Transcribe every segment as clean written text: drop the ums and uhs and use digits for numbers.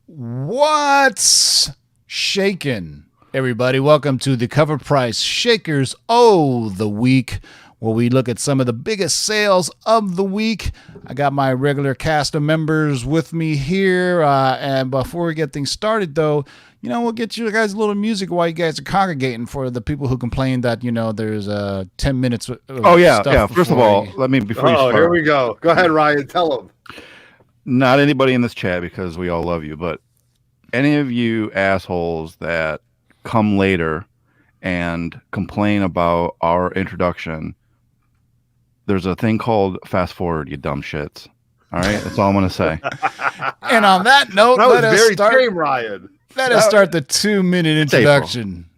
What's shaking, everybody? Welcome to the CovrPrice Shakers the Week, where we look at some of the biggest sales of the week. I got my regular cast of members with me here, and before we get things started, though, we'll get you guys a little music while you guys are congregating for the people who complain that, there's 10 minutes. First of all, before you start. Here we go. Go ahead, Ryan. Tell them. Not anybody in this chat, because we all love you, but any of you assholes that come later and complain about our introduction, there's a thing called fast forward, you dumb shits. All right, that's all I'm gonna say. And on that note, that was very tame, Ryan. Let us start the 2-minute introduction.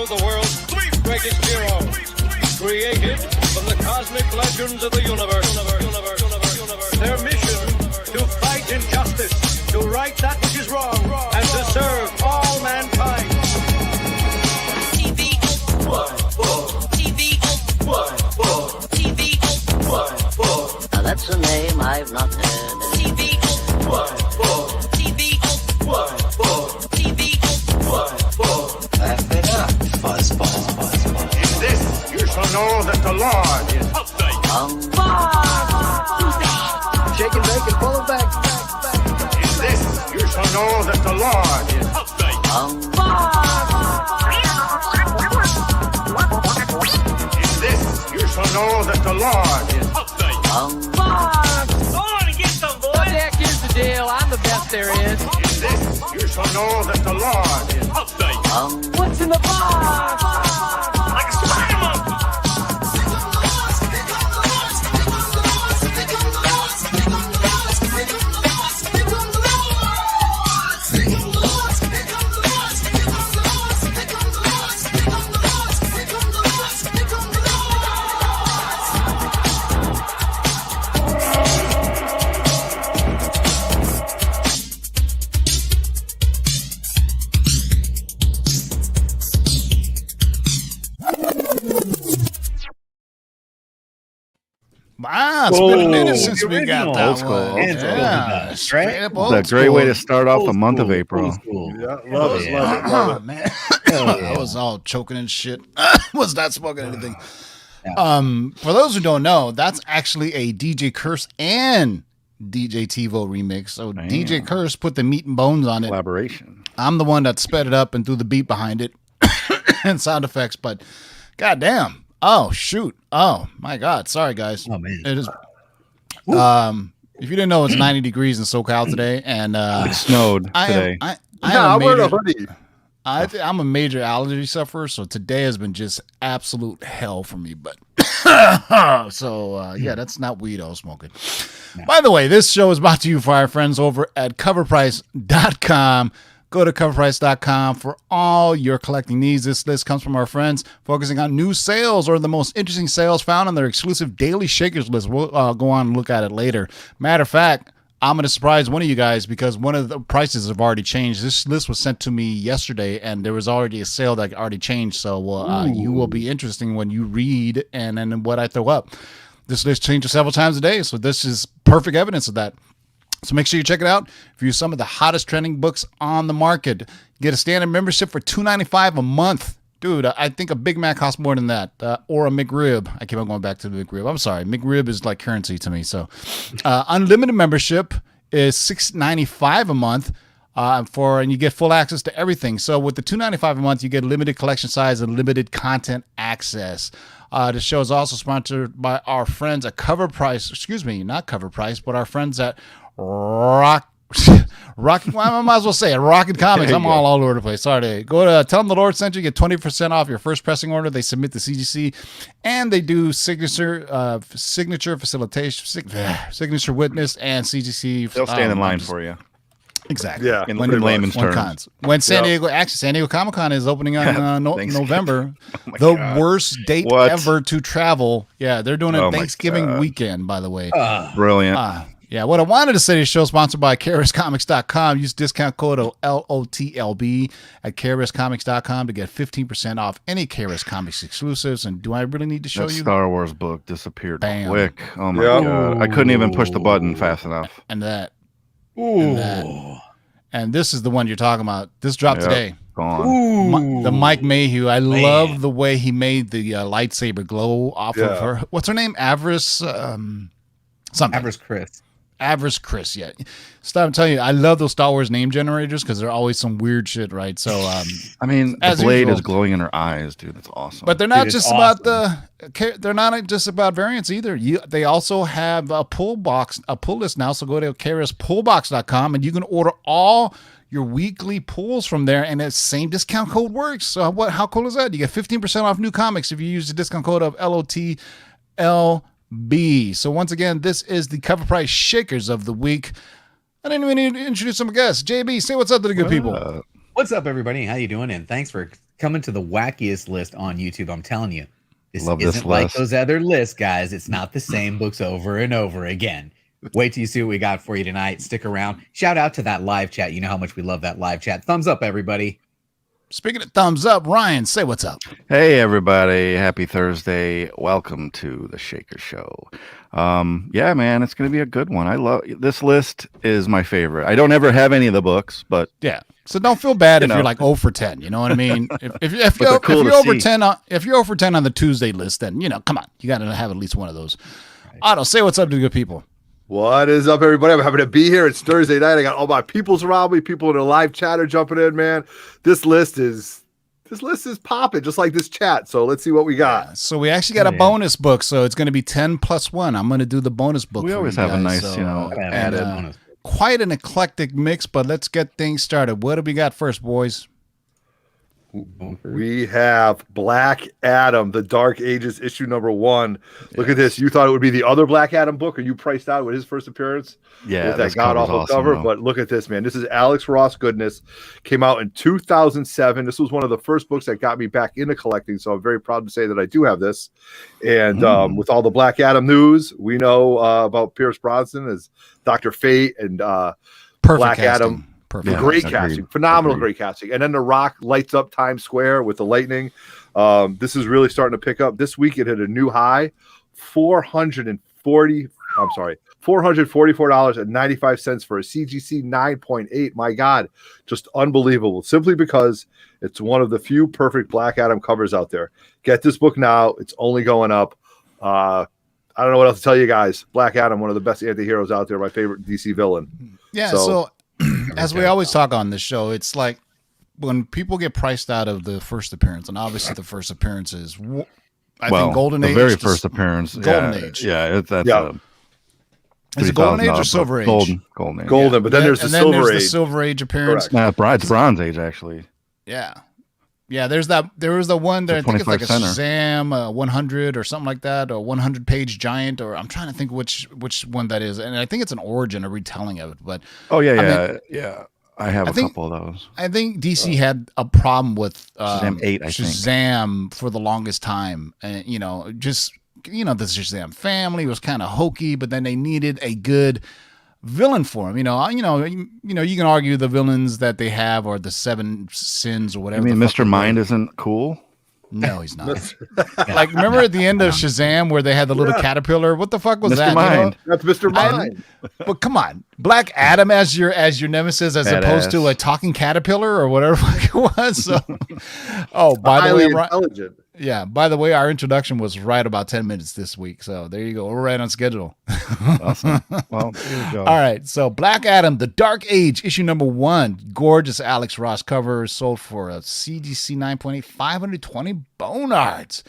The world's three greatest heroes, created from the cosmic legends of the universe. Their mission, to fight injustice, to right that which is wrong, and to serve all mankind. Now that's a name I've not heard. In this, you shall know that the Lord is upright. Shake and bake and pull it back. In this, you shall know that the Lord is upright. In this, you shall know that the Lord is upright. Go on and get some, boys. Heck, here's the deal. I'm the best there is. In this, you shall know that the Lord is upright. What's in the box? Like a spider monkey. Wow, it's been a minute since we got that one. Yeah, straight up old It's a great way to start off the month of April. Yeah, love it. Man. I was all choking and shit. Was not smoking anything. For those who don't know, that's actually a DJ Curse and DJ TiVo remix. So DJ Curse put the meat and bones on it. Collaboration. I'm the one that sped it up and threw the beat behind it and sound effects, but goddamn. Oh, shoot. Oh, my God. Sorry, guys. Oh, man. It is. If you didn't know, it's 90 degrees in SoCal today, and it snowed today. I'm wearing a hoodie. I'm a major allergy sufferer, so today has been just absolute hell for me. But that's not weed I was smoking. No. By the way, this show is brought to you by our friends over at CovrPrice.com. Go to CovrPrice.com for all your collecting needs. This list comes from our friends focusing on new sales or the most interesting sales found on their exclusive Daily Shakers list. We'll go on and look at it later. Matter of fact, I'm going to surprise one of you guys because one of the prices have already changed. This list was sent to me yesterday, and there was already a sale that already changed. So you will be interesting when you read and then what I throw up. This list changes several times a day, so this is perfect evidence of that. So make sure you check it out. View some of the hottest trending books on the market. Get a standard membership for $2.95 a month. Dude, I think a Big Mac costs more than that. Or a McRib. I keep on going back to the McRib. I'm sorry. McRib is like currency to me. So unlimited membership is $6.95 a month. And you get full access to everything. So with the $2.95 a month, you get limited collection size and limited content access. The show is also sponsored by our friends at CovrPrice. Excuse me, not CovrPrice, but our friends at Rocket. Well, I might as well say it. Rocket Comics. I'm all over the place. Sorry. Go to Tell Them the Lord Sent You. Get 20% off your first pressing order. They submit to CGC, and they do signature facilitation, signature witness, and CGC. They'll stand in line for you. Exactly. Yeah. In layman's terms. When San Diego Comic Con is opening on November, the worst date ever to travel. Yeah, they're doing a Thanksgiving weekend, by the way. Brilliant. Yeah, what I wanted to say is show sponsored by KRSComics.com. Use discount code LOTLB at KRSComics.com to get 15% off any KRS Comics exclusives. And do I really need to show that you? Star Wars book disappeared Bam. quick. Oh my God. I couldn't even push the button fast enough. And that. And this is the one you're talking about. This dropped today. Gone. The Mike Mayhew. I love the way he made the lightsaber glow off of her. What's her name? Avarice something. Avarice Chris, yeah. Stop! I'm telling you, I love those Star Wars name generators because they're always some weird shit, right? So, I mean, the blade is glowing in her eyes, dude. That's awesome. But they're not just about they're not just about variants either. They also have a pull list now. So go to KRSPullbox.com and you can order all your weekly pulls from there, and the same discount code works. So how cool is that? You get 15% off new comics if you use the discount code of LOTL. So once again, this is the Cover Price Shakers of the week. I didn't even need to introduce some guests. JB, say what's up to the good people. What's up, everybody? How you doing? And thanks for coming to the wackiest list on YouTube. I'm telling you, this isn't like those other lists, guys. It's not the same books over and over again. Wait till you see what we got for you tonight. Stick around. Shout out to that live chat. You know how much we love that live chat. Thumbs up, everybody. Speaking of thumbs up, Ryan, say what's up. Hey, everybody. Happy Thursday. Welcome to the Shaker Show. Yeah, man, it's going to be a good one. I love this list is my favorite. I don't ever have any of the books, but yeah. So don't feel bad if you're like 0 for 10. You know what I mean? If you're over 10 on the Tuesday list, then come on, you got to have at least one of those. Right. Otto, say what's up to the good people. What is up, everybody? I'm happy to be here. It's Thursday night. I got all my peoples around me. People in the live chat are jumping in, man. This list is popping, just like this chat. So let's see what we got. Yeah, so we actually got a bonus book. So it's going to be 10 plus 1. I'm going to do the bonus book. We always have a nice, added. Quite an eclectic mix, but let's get things started. What do we got first, boys? We have Black Adam, The Dark Ages, issue number 1. Look at this. You thought it would be the other Black Adam book, or you priced out with his first appearance? Yeah, with that god-awful awesome, cover. But look at this, man. This is Alex Ross goodness. Came out in 2007. This was one of the first books that got me back into collecting, so I'm very proud to say that I do have this. And with all the Black Adam news, we know about Pierce Brosnan as Dr. Fate and Black casting. Adam. Perfect. Great casting, phenomenal, great casting. And then The Rock lights up Times Square with the lightning. This is really starting to pick up. This week it hit a new high, $444.95 for a CGC 9.8. My God, just unbelievable. Simply because it's one of the few perfect Black Adam covers out there. Get this book now. It's only going up. I don't know what else to tell you guys. Black Adam, one of the best anti-heroes out there, my favorite DC villain. Yeah, so as we always talk on this show, it's like when people get priced out of the first appearance, and obviously the first appearance is, I think, Golden Age. The very first appearance. Golden Age. Yeah, that's Is it Golden Age or Silver Age? Golden Age. Golden, but then there's the Silver Age. The Silver Age appearance. It's Bronze Age, actually. Yeah. Yeah, there was the one that I think it's like a Shazam 100 or something like that, or 100-page giant, or I'm trying to think which one that is, and I think it's an origin, a retelling of it. But I have a couple of those. I think DC had a problem with Shazam 8. Shazam for the longest time, and the Shazam family was kind of hokey, but then they needed a good villain for him. You can argue the villains that they have are the 7 sins or whatever. You mean Mr. Mind isn't cool? No, he's not. Like, remember at the end of Shazam where they had the little caterpillar? What the fuck was that? Mind. That's Mr. Mind. But come on, Black Adam as your nemesis, as opposed to a talking caterpillar or whatever it was. So, by the way, intelligent. Yeah. By the way, our introduction was right about 10 minutes this week. So there you go. We're right on schedule. Awesome. Well, there you go. All right. So Black Adam, The Dark Age, issue number 1. Gorgeous Alex Ross cover, sold for a CGC 9.8, 520 bonards.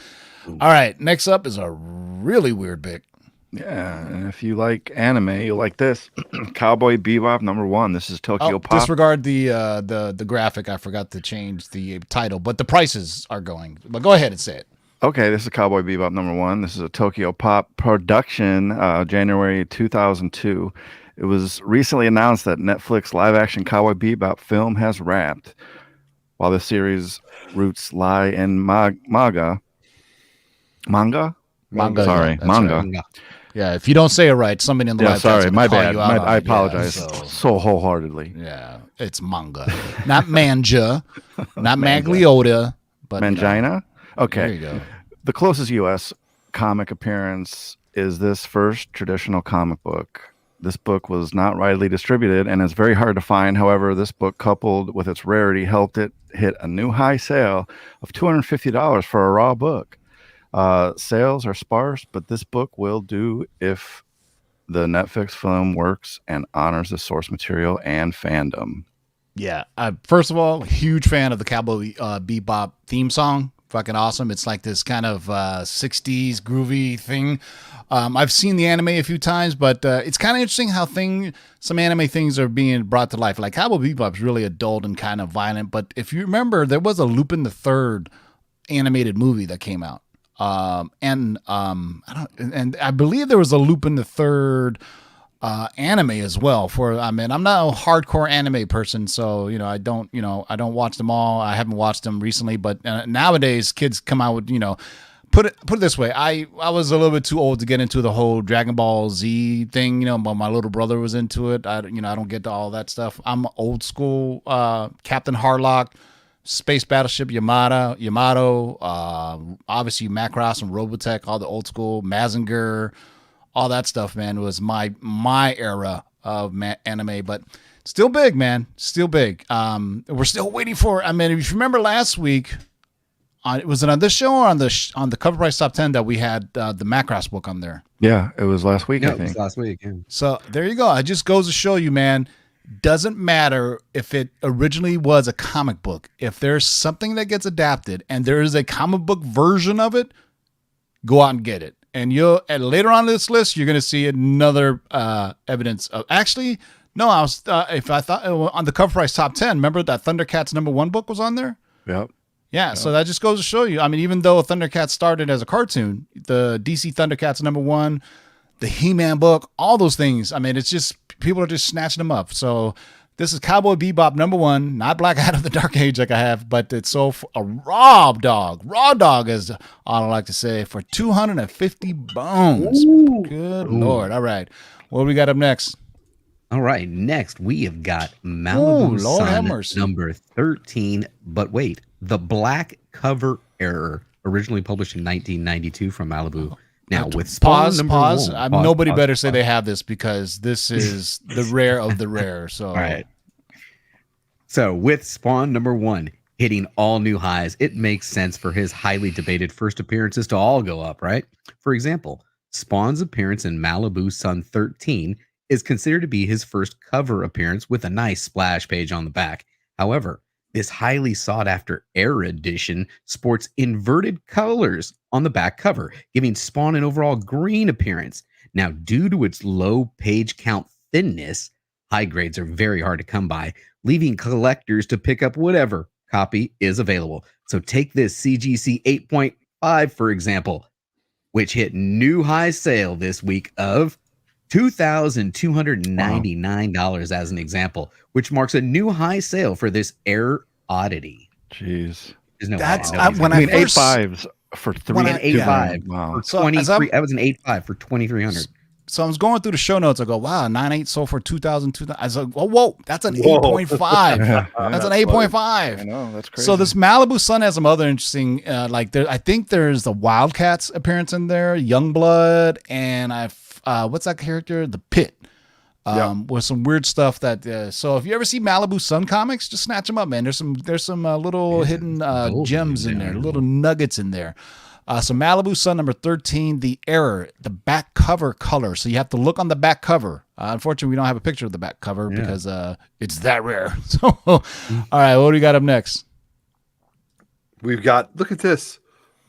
All right. Next up is a really weird pick. Yeah, and if you like anime, you'll like this. Cowboy Bebop #1. This is Tokyo Pop. Disregard the graphic. I forgot to change the title, but the prices are going. But go ahead and say it. Okay, this is Cowboy Bebop #1. This is a Tokyo Pop production, January 2002. It was recently announced that Netflix live-action Cowboy Bebop film has wrapped. While the series' roots lie in manga. Manga. Sorry, yeah, manga. Right. Yeah, if you don't say it right, somebody in the live sorry, chat's my gonna call bad. you out on I it. apologize Yeah, so wholeheartedly. Yeah, it's manga, not manja, not Magliota, but Mangina. Okay, there you go. The closest U.S. comic appearance is this first traditional comic book. This book was not widely distributed and is very hard to find. However, this book, coupled with its rarity, helped it hit a new high sale of $250 for a raw book. Sales are sparse, but this book will do if the Netflix film works and honors the source material and fandom. Yeah. First of all, huge fan of the Cowboy Bebop theme song. Fucking awesome. It's like this kind of 60s groovy thing. I've seen the anime a few times, but it's kind of interesting how some anime things are being brought to life. Like Cowboy Bebop is really adult and kind of violent, but if you remember, there was a Lupin the Third animated movie that came out. I believe there was a Lupin the Third anime as well. I'm not a hardcore anime person, so I don't watch them all. I haven't watched them recently, but nowadays kids come out with put it this way. I was a little bit too old to get into the whole Dragon Ball Z thing, but my little brother was into it. I don't get to all that stuff. I'm old school. Captain Harlock, Space Battleship Yamato, obviously Macross and Robotech, all the old school Mazinger, all that stuff, man, was my era of anime, but still big, man, still big. We're still waiting for. If you remember last week, was it on this show or on the CovrPrice Top 10 that we had the Macross book on there? Yeah, it was last week. I think it was last week. Yeah. So there you go. It just goes to show you, man. Doesn't matter if it originally was a comic book. If there's something that gets adapted and there is a comic book version of it, go out and get it. And later on this list, you're going to see another evidence of. Actually, no, I thought on the CovrPrice Top 10. Remember that Thundercats #1 book was on there? Yep. Yeah. So that just goes to show you. Even though Thundercats started as a cartoon, the DC Thundercats #1, the He-Man book, all those things. It's just people are just snatching them up. So this is Cowboy Bebop #1, not Black Hat of the Dark Age like I have, but it's sold for a raw dog is all I like to say, for 250 bones. Ooh. Good Lord. All right. What do we got up next? All right. Next, we have got Malibu Sun #13. But wait, the black cover error, originally published in 1992 from Malibu. Now, with pause. Nobody better say they have this, because this is the rare of the rare. So, all right. So, with Spawn #1 hitting all new highs, it makes sense for his highly debated first appearances to all go up, right? For example, Spawn's appearance in Malibu Sun 13 is considered to be his first cover appearance with a nice splash page on the back. However, this highly sought-after Air edition sports inverted colors on the back cover, giving Spawn an overall green appearance. Now, due to its low page count thinness, high grades are very hard to come by, leaving collectors to pick up whatever copy is available. So take this CGC 8.5, for example, which hit new high sale this week of $2,299 as an example, which marks a new high sale for this Air oddity. Jeez. No that's way. 8.5s for 3.85. Wow. For 23. That was an 8.5 for 2,300. So I was going through the show notes. I go, wow, 9.8 sold for 2,000. I was like, whoa, that's an 8.5. That's an 8.5. I know, that's crazy. So this Malibu Sun has some other interesting, I think there's the Wildcats appearance in there, Youngblood, and what's that character? The Pit. With some weird stuff that. So if you ever see Malibu Sun comics, just snatch them up, man. There's some little hidden gems in there, little nuggets in there. So Malibu Sun #13, the error, the back cover color. So you have to look on the back cover. Unfortunately, we don't have a picture of the back cover because it's that rare. So, all right, what do we got up next? We've got, look at this.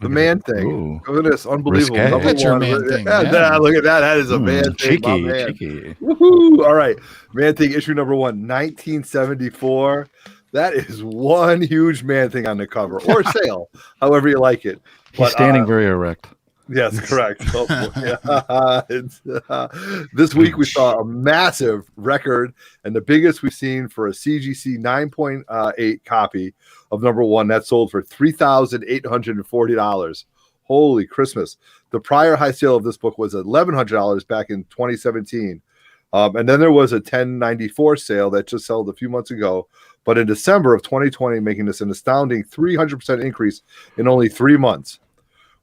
The Man Thing. Ooh. Look at this. Unbelievable. Risque. Number Look at your one. Man Thing, Yeah, man. look at that. That is a Man Thing. My Cheeky, man. cheeky. Woohoo. All right. Man Thing issue number 1, 1974. That is one huge Man Thing on the cover or sale, however you like it. He's standing very erect. Yes, correct. Oh, this week we saw a massive record and the biggest we've seen for a CGC 9.8 copy of number 1 that sold for $3,840. Holy Christmas. The prior high sale of this book was $1,100 back in 2017. And then there was a 1094 sale that just sold a few months ago. But in December of 2020, making this an astounding 300% increase in only 3 months.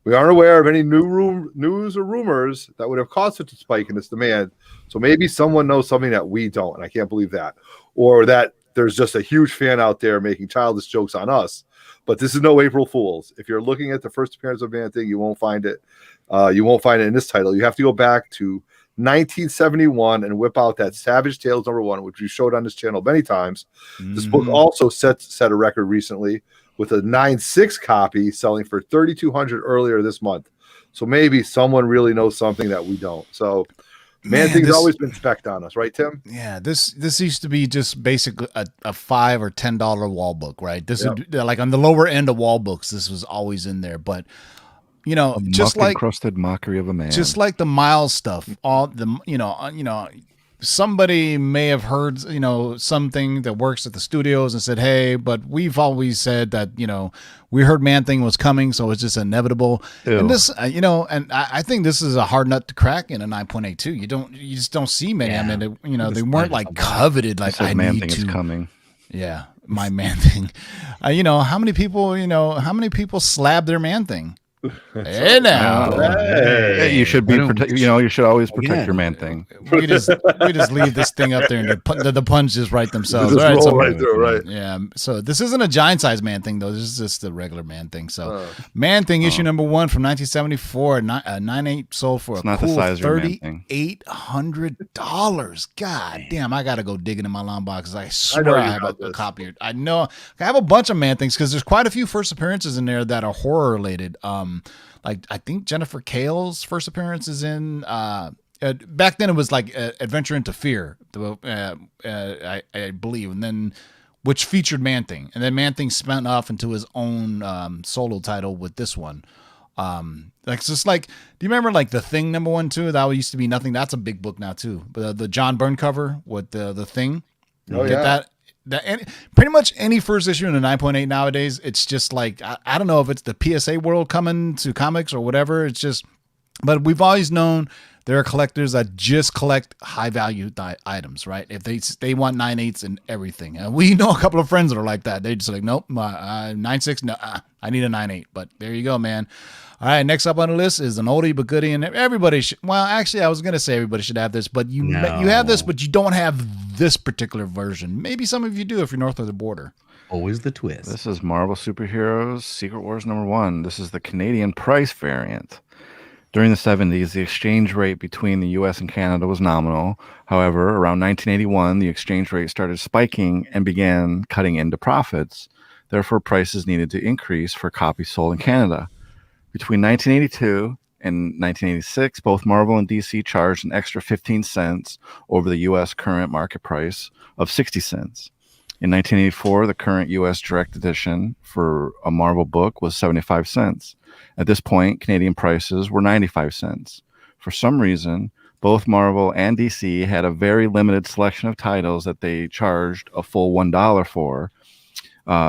We aren't aware of any news or rumors that would have caused such a spike in this demand. So maybe someone knows something that we don't, and I can't believe that. Or that there's just a huge fan out there making childish jokes on us. But this is no April Fool's. If you're looking at the first appearance of Man Thing, you won't find it. You won't find it in this title. You have to go back to 1971 and whip out that Savage Tales number 1, which we showed on this channel many times. This book also set a record recently with a 9.6 copy selling for $3,200 earlier this month. So maybe someone really knows something that we don't. So Man Thing's always been specced on us, right, Tim? Yeah, this used to be just basically a $5 or $10 wall book, right? This would like on the lower end of wall books. This was always in there, but you know, just like crusted mockery of a man, just like the Miles stuff. All the you know, somebody may have heard something that works at the studios and said, "Hey, but we've always said that we heard Man Thing was coming, so it's just inevitable." Ew. And this, and I think this is a hard nut to crack in a 9.8 too. You just don't see many. Yeah. I mean, they weren't like coveted. Like I Man need Thing to. is coming. Yeah, my Man Thing. How many people slab their Man Thing? Hey now, Hey, you should be you should always protect your Man Thing. We just leave this thing up there and the puns just write themselves. Just roll right through, right? Yeah. So this isn't a giant size Man Thing though. This is just a regular Man Thing. So Man Thing issue number 1 from 1974, 9.8 sold for a cool $3,800. God damn, I gotta go digging in my long boxes. I swear I have a copy. I know I have a bunch of Man Things because there's quite a few first appearances in there that are horror related. Like I think Jennifer Kale's first appearance is in back then it was like Adventure into Fear, I believe, and then which featured Man Thing, and then Man Thing spun off into his own solo title with this one. Like it's just like, do you remember like The Thing number 1 too? That used to be nothing. That's a big book now too. But the John Byrne cover with the Thing. Oh yeah. That pretty much any first issue in a 9.8 nowadays, it's just like I don't know if it's the PSA world coming to comics or whatever. It's just, but we've always known there are collectors that just collect high value items, right? If they want 9.8s and everything, and we know a couple of friends that are like that. They just like, nope, 9.6, no, I need a 9.8. But there you go, man. All right, next up on the list is an oldie but goodie, and everybody should. Well, actually, I was gonna say everybody should have this, but you have this, but you don't have this particular version. Maybe some of you do if you're north of the border. Always the twist. This is Marvel Superheroes Secret Wars number 1. This is the Canadian price variant. During the 70s, the exchange rate between the U.S. and Canada was nominal. However, around 1981, the exchange rate started spiking and began cutting into profits. Therefore, prices needed to increase for copies sold in Canada. Between 1982 and 1986, both Marvel and DC charged an extra 15 cents over the U.S. current market price of 60 cents. In 1984, the current U.S. direct edition for a Marvel book was 75 cents. At this point, Canadian prices were 95 cents. For some reason, both Marvel and DC had a very limited selection of titles that they charged a full $1 for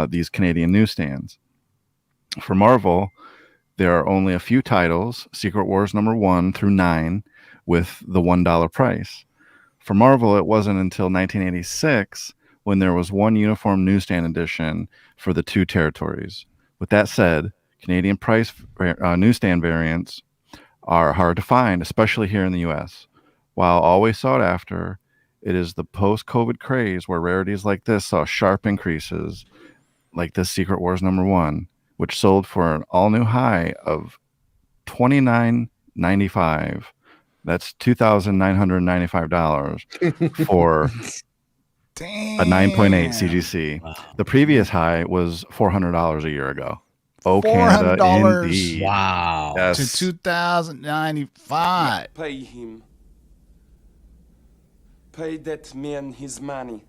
these Canadian newsstands. For Marvel, there are only a few titles, Secret Wars number 1 through 9, with the $1 price. For Marvel, it wasn't until 1986 when there was one uniform newsstand edition for the 2 territories. With that said, Canadian price newsstand variants are hard to find, especially here in the U.S. While always sought after, it is the post-COVID craze where rarities like this saw sharp increases, like this Secret Wars number 1, which sold for an all-new high of $29.95. That's $2,995 for a 9.8 CGC. Wow. The previous high was $400 a year ago. Oh, Canada, $400 indeed. Wow. Yes. to $2,095. Pay him. Pay that man his money.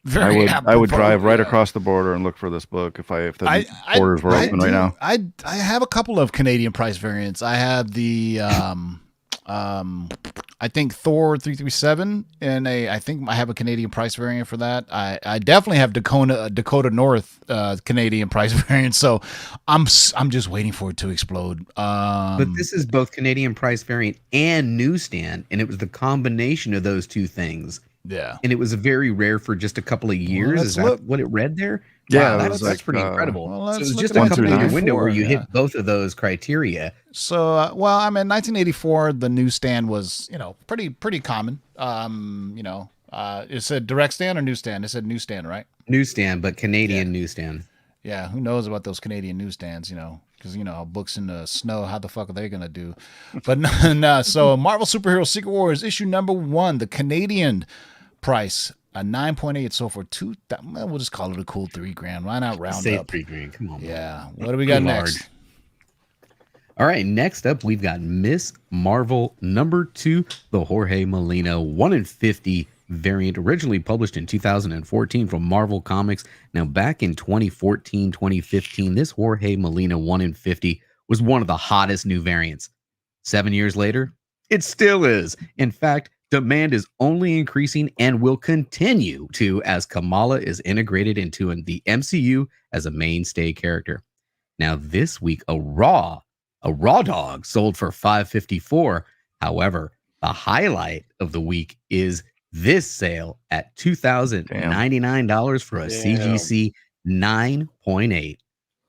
Very I would apropos. drive right across the border and look for this book if the borders were open right now. I have a couple of Canadian price variants. I have the I think Thor 337, and I think I have a Canadian price variant for that. I definitely have Dakota North Canadian price variant. So I'm just waiting for it to explode. But this is both Canadian price variant and newsstand, and it was the combination of those two things. Yeah, and it was very rare for just a couple of years. Is that what it read there? Yeah, wow, that's pretty incredible. So it was just a couple year window where you hit both of those criteria. So, well, I mean, 1984, the newsstand was, pretty common. It said direct stand or newsstand. It said newsstand, right? Newsstand, but Canadian newsstand. Yeah, who knows about those Canadian newsstands? Because books in the snow, how the fuck are they gonna do? But no. So, Marvel Superhero Secret Wars issue number 1, the Canadian price. A 9.8, so for we'll just call it a cool $3,000. Why not round Say up? $3,000. Come on. Yeah. What do we got next? All right. Next up, we've got Miss Marvel number 2, the Jorge Molina 1/50 variant, originally published in 2014 from Marvel Comics. Now, back in 2014, 2015, this Jorge Molina 1/50 was one of the hottest new variants. 7 years later, it still is. In fact, demand is only increasing and will continue to as Kamala is integrated into the MCU as a mainstay character. Now, this week, a raw dog sold for $554. However, the highlight of the week is this sale at $2,099 for a CGC 9.8.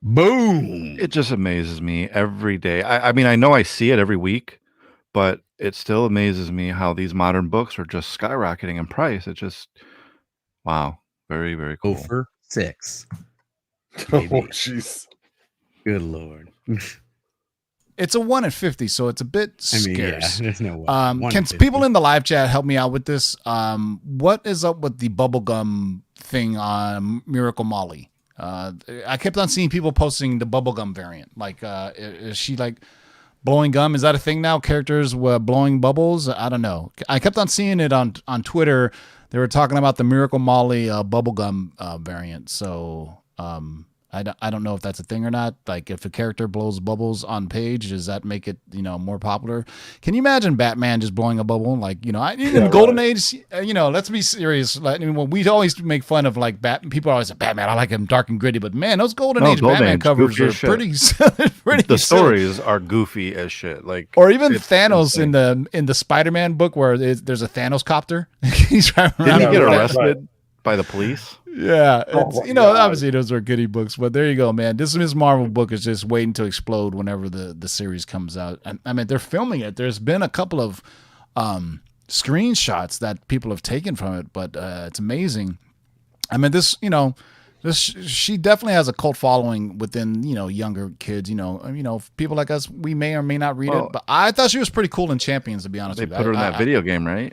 Boom! It just amazes me every day. I mean, I know I see it every week, but it still amazes me how these modern books are just skyrocketing in price. It just, wow, very, very cool. Over 6. Oh, jeez. Good Lord. It's a 1/50, so it's a bit scarce. Yeah, there's no way. Can people in the live chat help me out with this? What is up with the bubblegum thing on Miracle Molly? I kept on seeing people posting the bubblegum variant. Like, is she like blowing gum? Is that a thing now? Characters were blowing bubbles? I don't know. I kept on seeing it on Twitter. They were talking about the Miracle Molly bubblegum variant. So I don't know if that's a thing or not. Like, if a character blows bubbles on page, does that make it, more popular? Can you imagine Batman just blowing a bubble? Like, in the Golden Age, let's be serious. Like, we always make fun of like people always say Batman. I like him dark and gritty, but man, those Golden Age Batman covers are pretty the stories are goofy as shit. Like, or even Thanos in the Spider-Man book where there's a Thanos copter. He's driving around. Didn't he get arrested by the police? Yeah, obviously those are goodie books, but there you go, man. This Ms. Marvel book is just waiting to explode whenever the series comes out. I mean, they're filming it. There's been a couple of screenshots that people have taken from it, but it's amazing. I mean, she definitely has a cult following within younger kids. People like us, we may or may not read it, but I thought she was pretty cool in Champions, to be honest with you. They put her in that video game, right?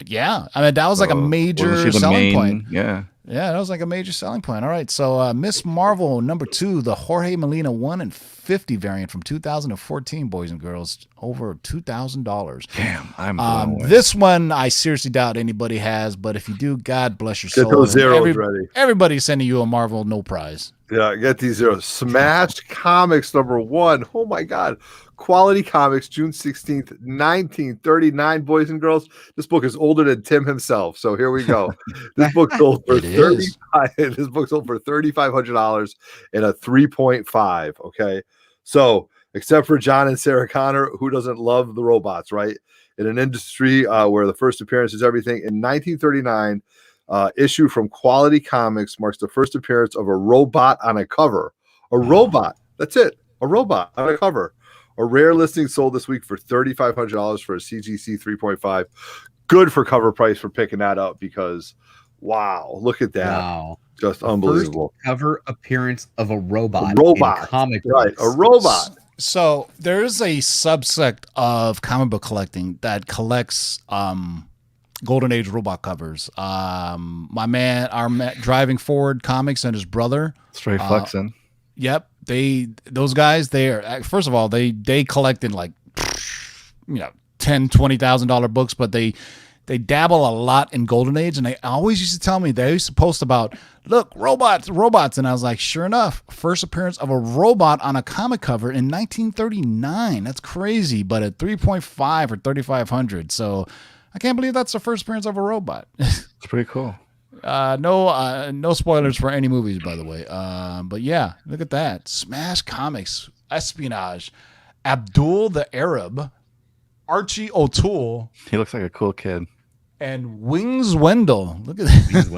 Yeah, I mean that was like a major selling point. Yeah, that was like a major selling point. All right, so Miss Marvel number 2, the Jorge Molina 1/50 variant from 2014, boys and girls, over $2,000. Damn, I'm blown away. This one I seriously doubt anybody has, but if you do, God bless your soul. Get those zeros ready. Everybody's sending you a Marvel no prize. Yeah, get these zeros. Smash Comics number 1. Oh my God. Quality Comics, June 16th, 1939, boys and girls. This book is older than Tim himself. So here we go. This book sold for $3,500 and a 3.5. Okay. So except for John and Sarah Connor, who doesn't love the robots, right? In an industry where the first appearance is everything. In 1939, issue from Quality Comics marks the first appearance of a robot on a cover. A robot. That's it. A robot on a cover. A rare listing sold this week for $3,500 for a CGC 3.5. Good for CovrPrice for picking that up because, wow, look at that. Wow. Just unbelievable. First cover appearance of a robot. In comic right, books. a robot. So there is a subsect of comic book collecting that collects Golden Age robot covers. My man, Driving Forward Comics and his brother. Straight flexing. Yep. Those guys, first of all, they collected like, $10,000, $20,000 books, but they dabble a lot in Golden Age, and they always used to tell me, they used to post about, look, robots, and I was like, sure enough, first appearance of a robot on a comic cover in 1939. That's crazy, but at 3.5 or 3,500. So I can't believe that's the first appearance of a robot. It's pretty cool. No spoilers for any movies, by the way. But yeah, look at that. Smash Comics, Espionage, Abdul the Arab, Archie O'Toole. He looks like a cool kid. And Wings Wendell. Look at that.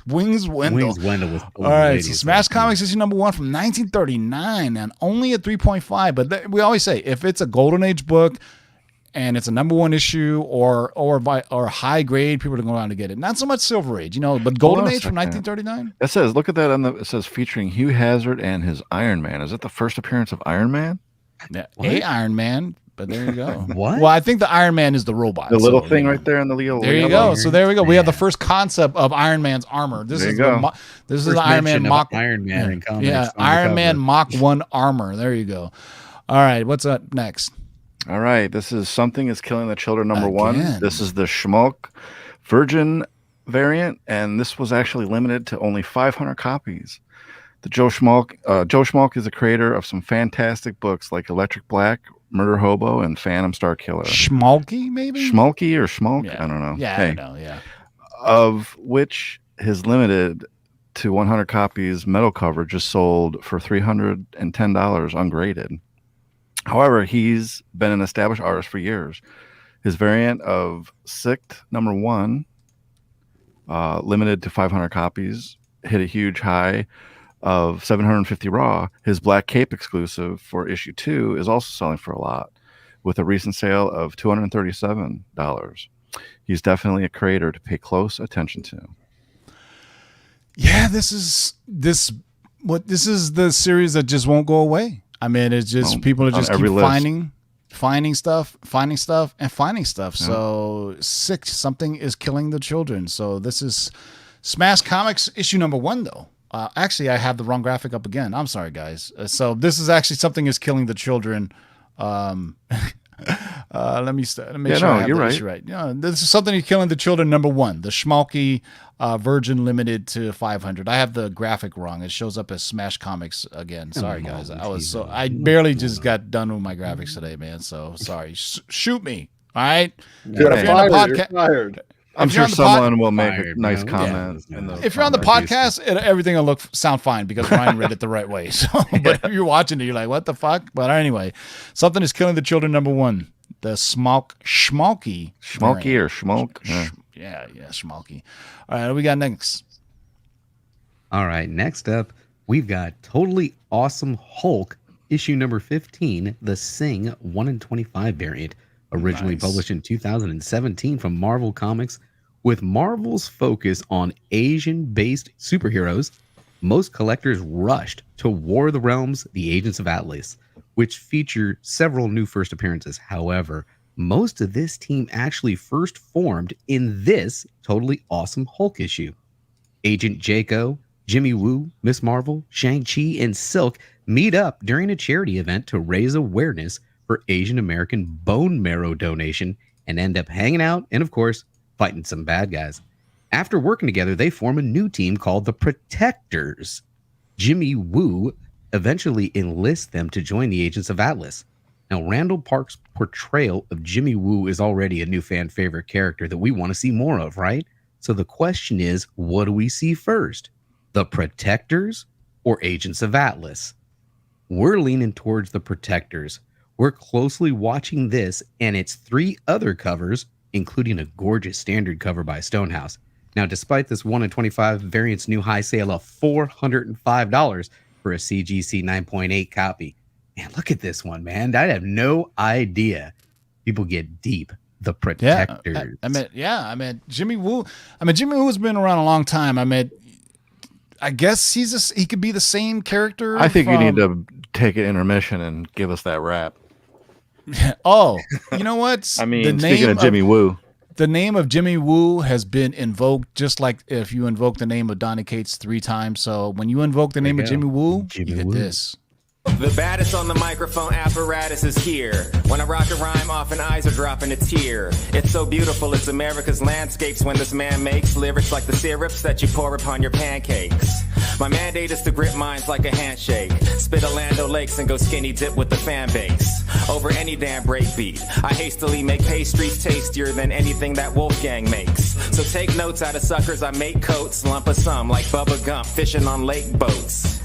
Wings Wendell. Wings Wendell was all right. So Smash Comics issue number 1 from 1939 and only at 3.5. But we always say if it's a Golden Age book and it's a number 1 issue or high grade, people are going around to get it. Not so much Silver Age, but Golden Age from 1939. It says, look at that it says featuring Hugh Hazard and his Iron Man. Is it the first appearance of Iron Man? Yeah, a Iron Man. But there you go. What? Well, I think the Iron Man is the robot. The little thing right there in the Leo. There you go. So there we go. We have the first concept of Iron Man's armor. This is the Iron Man Mach. Iron Man in comics. Yeah, Iron Man Mach 1 armor. There you go. All right, what's up next? All right, this is Something is Killing the Children number 1. This is the Schmalk Virgin variant, and this was actually limited to only 500 copies. The Joe Schmalk is a creator of some fantastic books like Electric Black, Murder Hobo, and Phantom Star Killer. Schmalky, maybe? Schmalky or Schmalk? Yeah. I don't know. Yeah, hey, I know, yeah. Of which his limited to 100 copies metal cover just sold for $310 ungraded. However, he's been an established artist for years. His variant of Sicht number 1, limited to 500 copies, hit a huge high of 750 raw. His Black Cape exclusive for issue 2 is also selling for a lot, with a recent sale of $237. He's definitely a creator to pay close attention to. Yeah, this is the series that just won't go away. I mean, it's just people are just keep finding stuff. Yeah. So something is killing the children. So this is Smash Comics issue number 1, though. Actually, I have the wrong graphic up again. I'm sorry, guys. So this is actually Something is Killing the Children. Let me make sure I have you're the right. issue right. Yeah, this is Something is Killing the Children number 1, the Schmalky Virgin limited to 500. I have the graphic wrong. It shows up as Smash Comics again. Sorry, guys. I barely just got done with my graphics today, man. So sorry. Shoot me. All right. You're fired. I'm sure someone will make a nice comment. If you're on the podcast, everything will sound fine because Ryan read it the right way. So, but if you're watching it, you're like, what the fuck? But anyway, Something is Killing the Children number 1, the Schmalky. Schmalky or Schmalk? Yeah, Schmalky. All right, what we got next? All right, next up, we've got Totally Awesome Hulk, issue number 15, the Sing 1 in 25 variant, originally published in 2017 from Marvel Comics. With Marvel's focus on Asian-based superheroes, most collectors rushed to War of the Realms, The Agents of Atlas, which feature several new first appearances. However, most of this team actually first formed in this Totally Awesome Hulk issue. Agent Jaco, Jimmy Woo, Miss Marvel, Shang-Chi, and Silk meet up during a charity event to raise awareness for Asian American bone marrow donation and end up hanging out and, of course, fighting some bad guys. After working together, they form a new team called the Protectors. Jimmy Woo eventually enlists them to join the Agents of Atlas. Now, Randall Park's portrayal of Jimmy Woo is already a new fan favorite character that we want to see more of, right? So the question is, what do we see first? The Protectors or Agents of Atlas? We're leaning towards the Protectors. We're closely watching this and its 3 other covers, including a gorgeous standard cover by Stonehouse. Now, despite this 1 in 25 variant's new high sale of $405 for a CGC 9.8 copy. Man, look at this one, man. I have no idea. People get deep. The Protectors. I mean, Jimmy Woo. Jimmy Woo's been around a long time. I guess he could be the same character. I think you need to take an intermission and give us that rap. Oh, you know what? Speaking of Jimmy Woo. The name of Jimmy Woo has been invoked, just like if you invoke the name of Donny Cates 3 times. So when you invoke the name of Jimmy Woo, you get this. The baddest on the microphone apparatus is here. When I rock a rhyme, often eyes are dropping a tear. It's so beautiful, it's America's landscapes when this man makes lyrics like the syrups that you pour upon your pancakes. My mandate is to grip minds like a handshake. Spit Orlando Lakes and go skinny dip with the fan base. Over any damn breakbeat, I hastily make pastries tastier than anything that Wolfgang makes. So take notes out of suckers, I make coats, lump of some like Bubba Gump, fishing on lake boats.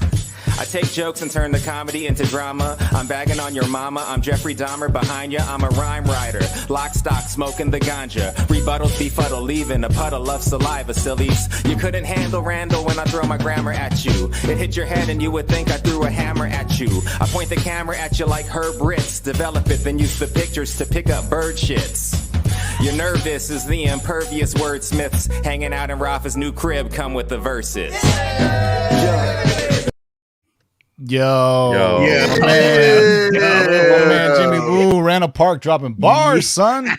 I take jokes and turn the comedy into drama. I'm bagging on your mama, I'm Jeffrey Dahmer behind ya. I'm a rhyme writer, lock stock, smoking the ganja. Rebuttals befuddle, leaving a puddle of saliva, sillies. You couldn't handle Randall when I throw my grammar at you. It hit your head and you would think I threw a hammer at you. I point the camera at you like Herb Ritz. Develop it, then use the pictures to pick up bird shits. You're nervous as the impervious wordsmiths hanging out in Rafa's new crib come with the verses. Yo, man, Jimmy Woo ran a park dropping bars, son.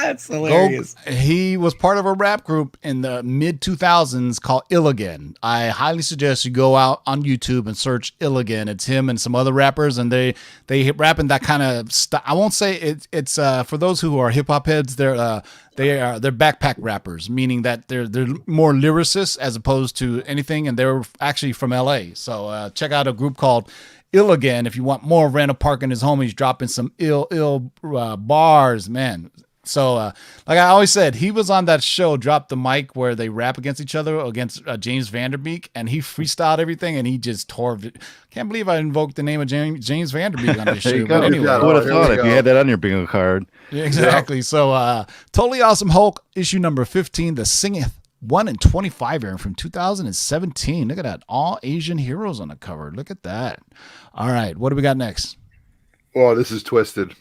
That's hilarious. He was part of a rap group in the mid 2000s called Illigan. I highly suggest you go out on YouTube and search Illigan. It's him and some other rappers, and they rap in that kind of style. I won't say it's for those who are hip hop heads. They're backpack rappers, meaning that they're more lyricists as opposed to anything, and they're actually from LA. So check out a group called Illigan if you want more Randall Park and his homies dropping some ill bars, man. So, like I always said, he was on that show, Drop the Mic, where they rap against each other, against James Vanderbeek, and he freestyled everything, and he just tore it. Can't believe I invoked the name of James Vanderbeek on this show. But anyway, I would have thought if you had that on your bingo card. Yeah, exactly. Yeah. So, Totally Awesome Hulk, issue number 15, the Singeth 1 in 25 variant from 2017. Look at that. All Asian heroes on the cover. Look at that. All right. What do we got next? Oh, this is Twisted.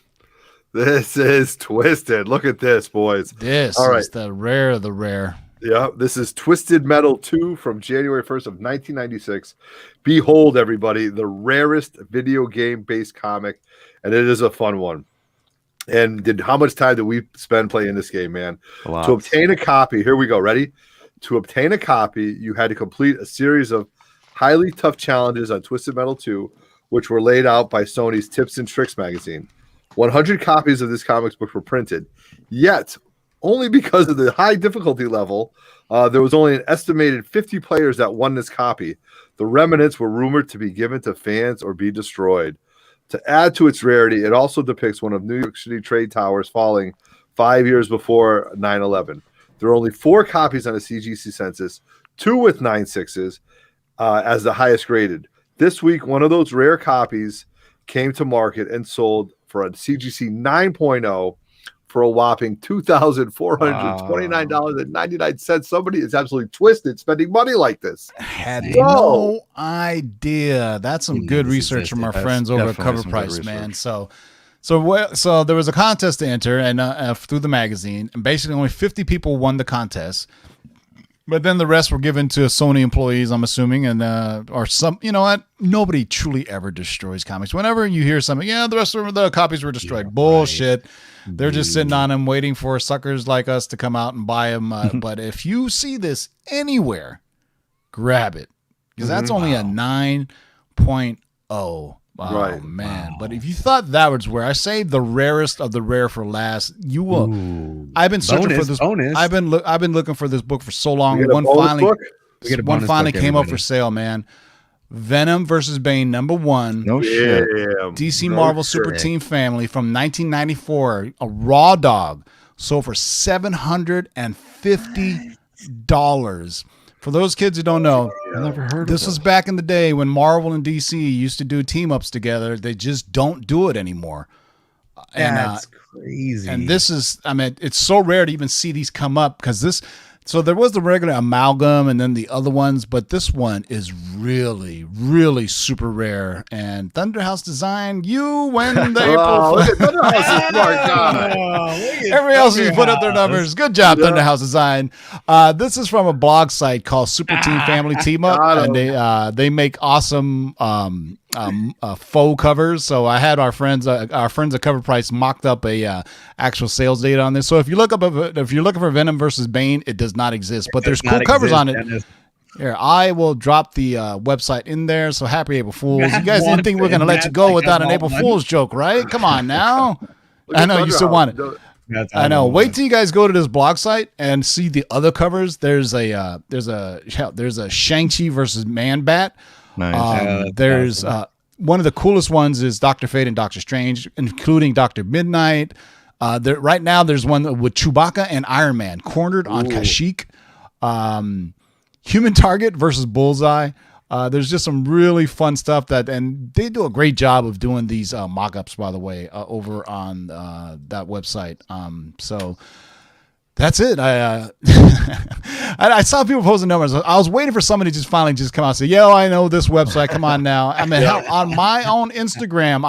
This is Twisted. Look at this, boys. This is the rare of the rare. Yeah, this is Twisted Metal 2 from January 1st of 1996. Behold, everybody, the rarest video game-based comic, and it is a fun one. And how much time did we spend playing this game, man? To obtain a copy, here we go. Ready? To obtain a copy, you had to complete a series of highly tough challenges on Twisted Metal 2, which were laid out by Sony's Tips and Tricks magazine. 100 copies of this comics book were printed, yet only because of the high difficulty level, there was only an estimated 50 players that won this copy. The remnants were rumored to be given to fans or be destroyed. To add to its rarity, it also depicts one of New York City trade towers falling 5 years before 9/11. There are only 4 copies on the CGC census, 2 with 9 6s as the highest graded. This week, one of those rare copies came to market and sold for a CGC 9.0 for a whopping $2,429.99. Somebody is absolutely twisted spending money like this. Had no idea. That's some good research from our friends over at CovrPrice, man. So there was a contest to enter, and through the magazine, and basically only 50 people won the contest. But then the rest were given to Sony employees, I'm assuming, and or some. You know what? Nobody truly ever destroys comics. Whenever you hear something, the rest of the copies were destroyed. Yeah, bullshit. Right. They're just sitting on them, waiting for suckers like us to come out and buy them. But if you see this anywhere, grab it, because that's only a 9.0. Oh, right, man. Wow. But if you thought that was where I saved the rarest of the rare for last, you will. Ooh. I've been searching for this. Bonus. I've been looking for this book for so long. One finally came up for sale, man. Venom versus Bane, #1. No shit. DC Marvel Super Team Family from 1994. A raw dog sold for $750. For those kids who don't know, never heard this was back in the day when Marvel and DC used to do team ups together. They just don't do it anymore. That's crazy. And this is, I mean, it's so rare to even see these come up because this. So there was the regular Amalgam and then the other ones, but this one is really, really super rare. And Thunderhouse Design, you win the April. Look at Thunderhouse is smart guy. Everybody else has put up their numbers. Good job, Thunderhouse Design. This is from a blog site called Super Team Family Team Up, and they make awesome faux covers. So I had our friends at CovrPrice mocked up a actual sales data on this. So if you're looking for Venom versus Bane, it does not exist, but there's cool covers on it. Here, I will drop the website in there. So happy April Fools. You guys didn't think we're going to let you go without an April Fool's joke, right? Come on now. I know you still want it. I know. Wait till you guys go to this blog site and see the other covers. There's a Shang-Chi versus Man-Bat. Nice. There's one of the coolest ones is Dr. Fate and Doctor Strange, including Dr. Midnight. Right now, there's one with Chewbacca and Iron Man cornered on Kashyyyk. Human Target versus Bullseye. There's just some really fun stuff and they do a great job of doing these mock-ups, by the way, over on that website. So that's it. I saw people posting numbers. I was waiting for somebody to just finally just come out and say, yo, I know this website. Come on now. I mean, hell, on my own Instagram,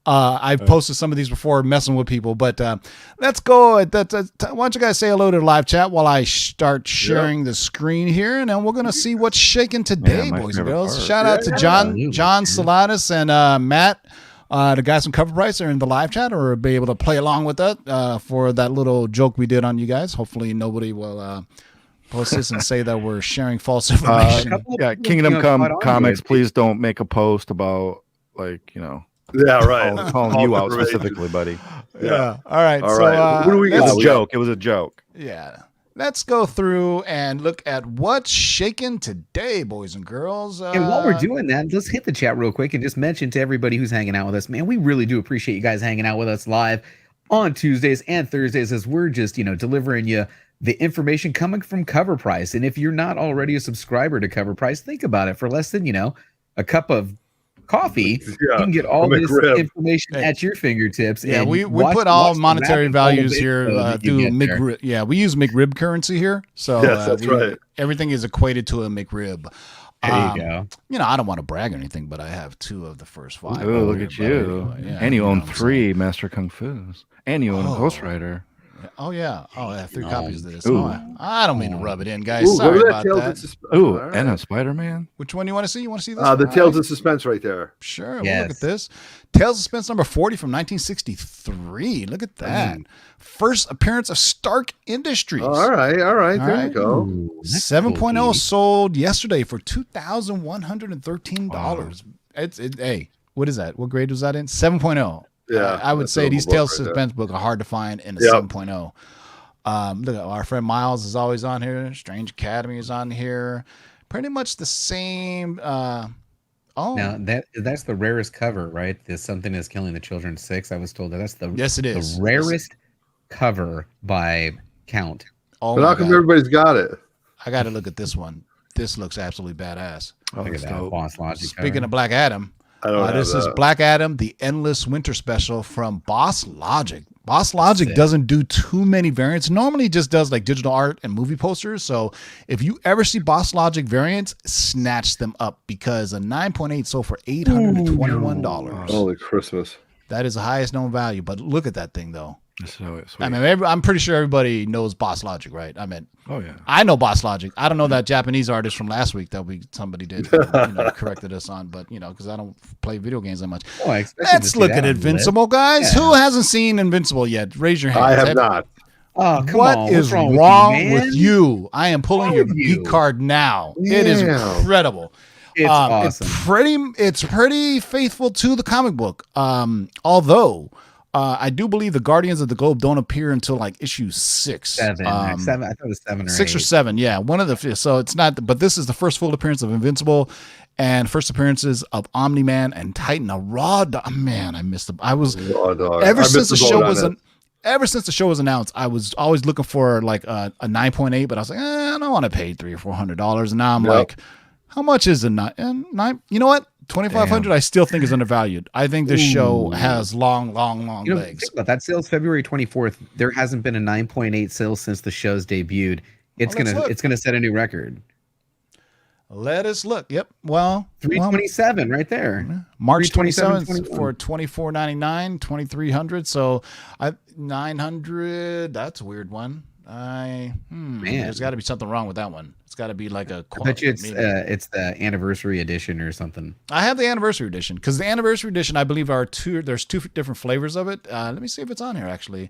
I've posted some of these before messing with people, but let's go. Why don't you guys say hello to the live chat while I start sharing the screen here, and then we're going to see what's shaking today, boys and girls. Shout out to John Salatis and Matt, the guys from CovrPrice are in the live chat or be able to play along with that for that little joke we did on you guys. Hopefully nobody will post this and say that we're sharing false information. Kingdom Come Comics, please don't make a post about Yeah, right. Calling you out specifically, buddy. Yeah. All right. All right. What do we got? It was a joke. It was a joke. Yeah. Let's go through and look at what's shaking today, boys and girls. And while we're doing that, let's hit the chat real quick and just mention to everybody who's hanging out with us, man, we really do appreciate you guys hanging out with us live on Tuesdays and Thursdays as we're just, delivering you the information coming from CovrPrice. And if you're not already a subscriber to CovrPrice, think about it. For less than, a cup of coffee, you can get all this information at your fingertips. Yeah, we put all monetary values here through McRib. Yeah, we use McRib currency here, so that's right. Everything is equated to a McRib. There you go. I don't want to brag or anything, but I have 2 of the first 5. Oh, look at you! And you own 3 Master Kung Fu's, and you own a Ghost Rider. Oh yeah. Oh, I have 3 copies of this. I don't mean to rub it in, guys. Sorry about that. And a Spider-Man. Which one do you want to see? You want to see this? The Tales of Suspense right there. Sure. We'll look at this. Tales of Suspense number 40 from 1963. Look at that. First appearance of Stark Industries. All right. There you go. 7.0 sold yesterday for $2,113. Hey, what is that? What grade was that in? 7.0. Yeah, I would say these Tales of Suspense books are hard to find in a 7.0. Look, our friend Miles is always on here. Strange Academy is on here. Pretty much the same. Now that's the rarest cover, right? There's Something Is Killing the Children 6. I was told that's the the rarest cover by count. But how come everybody's got it? I got to look at this one. This looks absolutely badass. Look at that Boss Logic. Speaking of Black Adam. This is Black Adam, the Endless Winter Special from Boss Logic. Boss Logic doesn't do too many variants. Normally just does like digital art and movie posters. So if you ever see Boss Logic variants, snatch them up because a 9.8 sold for $821. Holy Christmas. That is the highest known value. But look at that thing though. So I mean, I'm pretty sure everybody knows Boss Logic, right? I mean, I know Boss Logic. I don't know that Japanese artist from last week that somebody did corrected us on, but because I don't play video games that much. Let's look at Invincible, guys. Yeah. Who hasn't seen Invincible yet? Raise your hand. I have not. Oh, what is wrong with you? I am pulling your geek card now. Yeah. It is incredible. It's awesome. It's pretty faithful to the comic book. Although. I do believe the Guardians of the Globe don't appear until like issue 6. 7. I thought it was 7 or 6 8. or 7. Yeah, one of the. So it's not. But this is the first full appearance of Invincible, and first appearances of Omni-Man and Titan. A raw man, I missed them. I was ever since the show was announced. I was always looking for like a 9.8, but I was like, I don't want to pay $300 or $400. And now I'm like, how much is a 9? You know what? $2,500 I still think is undervalued. I think this show has long legs. Think about that. Sales February 24th. There hasn't been a 9.8 sales since the show's debuted. It's gonna set a new record. Let us look. Yep. Well, 327 right there. March 27th for $24.99, $2,300. So 900. That's a weird one. Man, there's got to be something wrong with that one. It's got to be like a. I bet you it's the anniversary edition or something. I have the anniversary edition because the anniversary edition, I believe, there's two different flavors of it. Let me see if it's on here actually.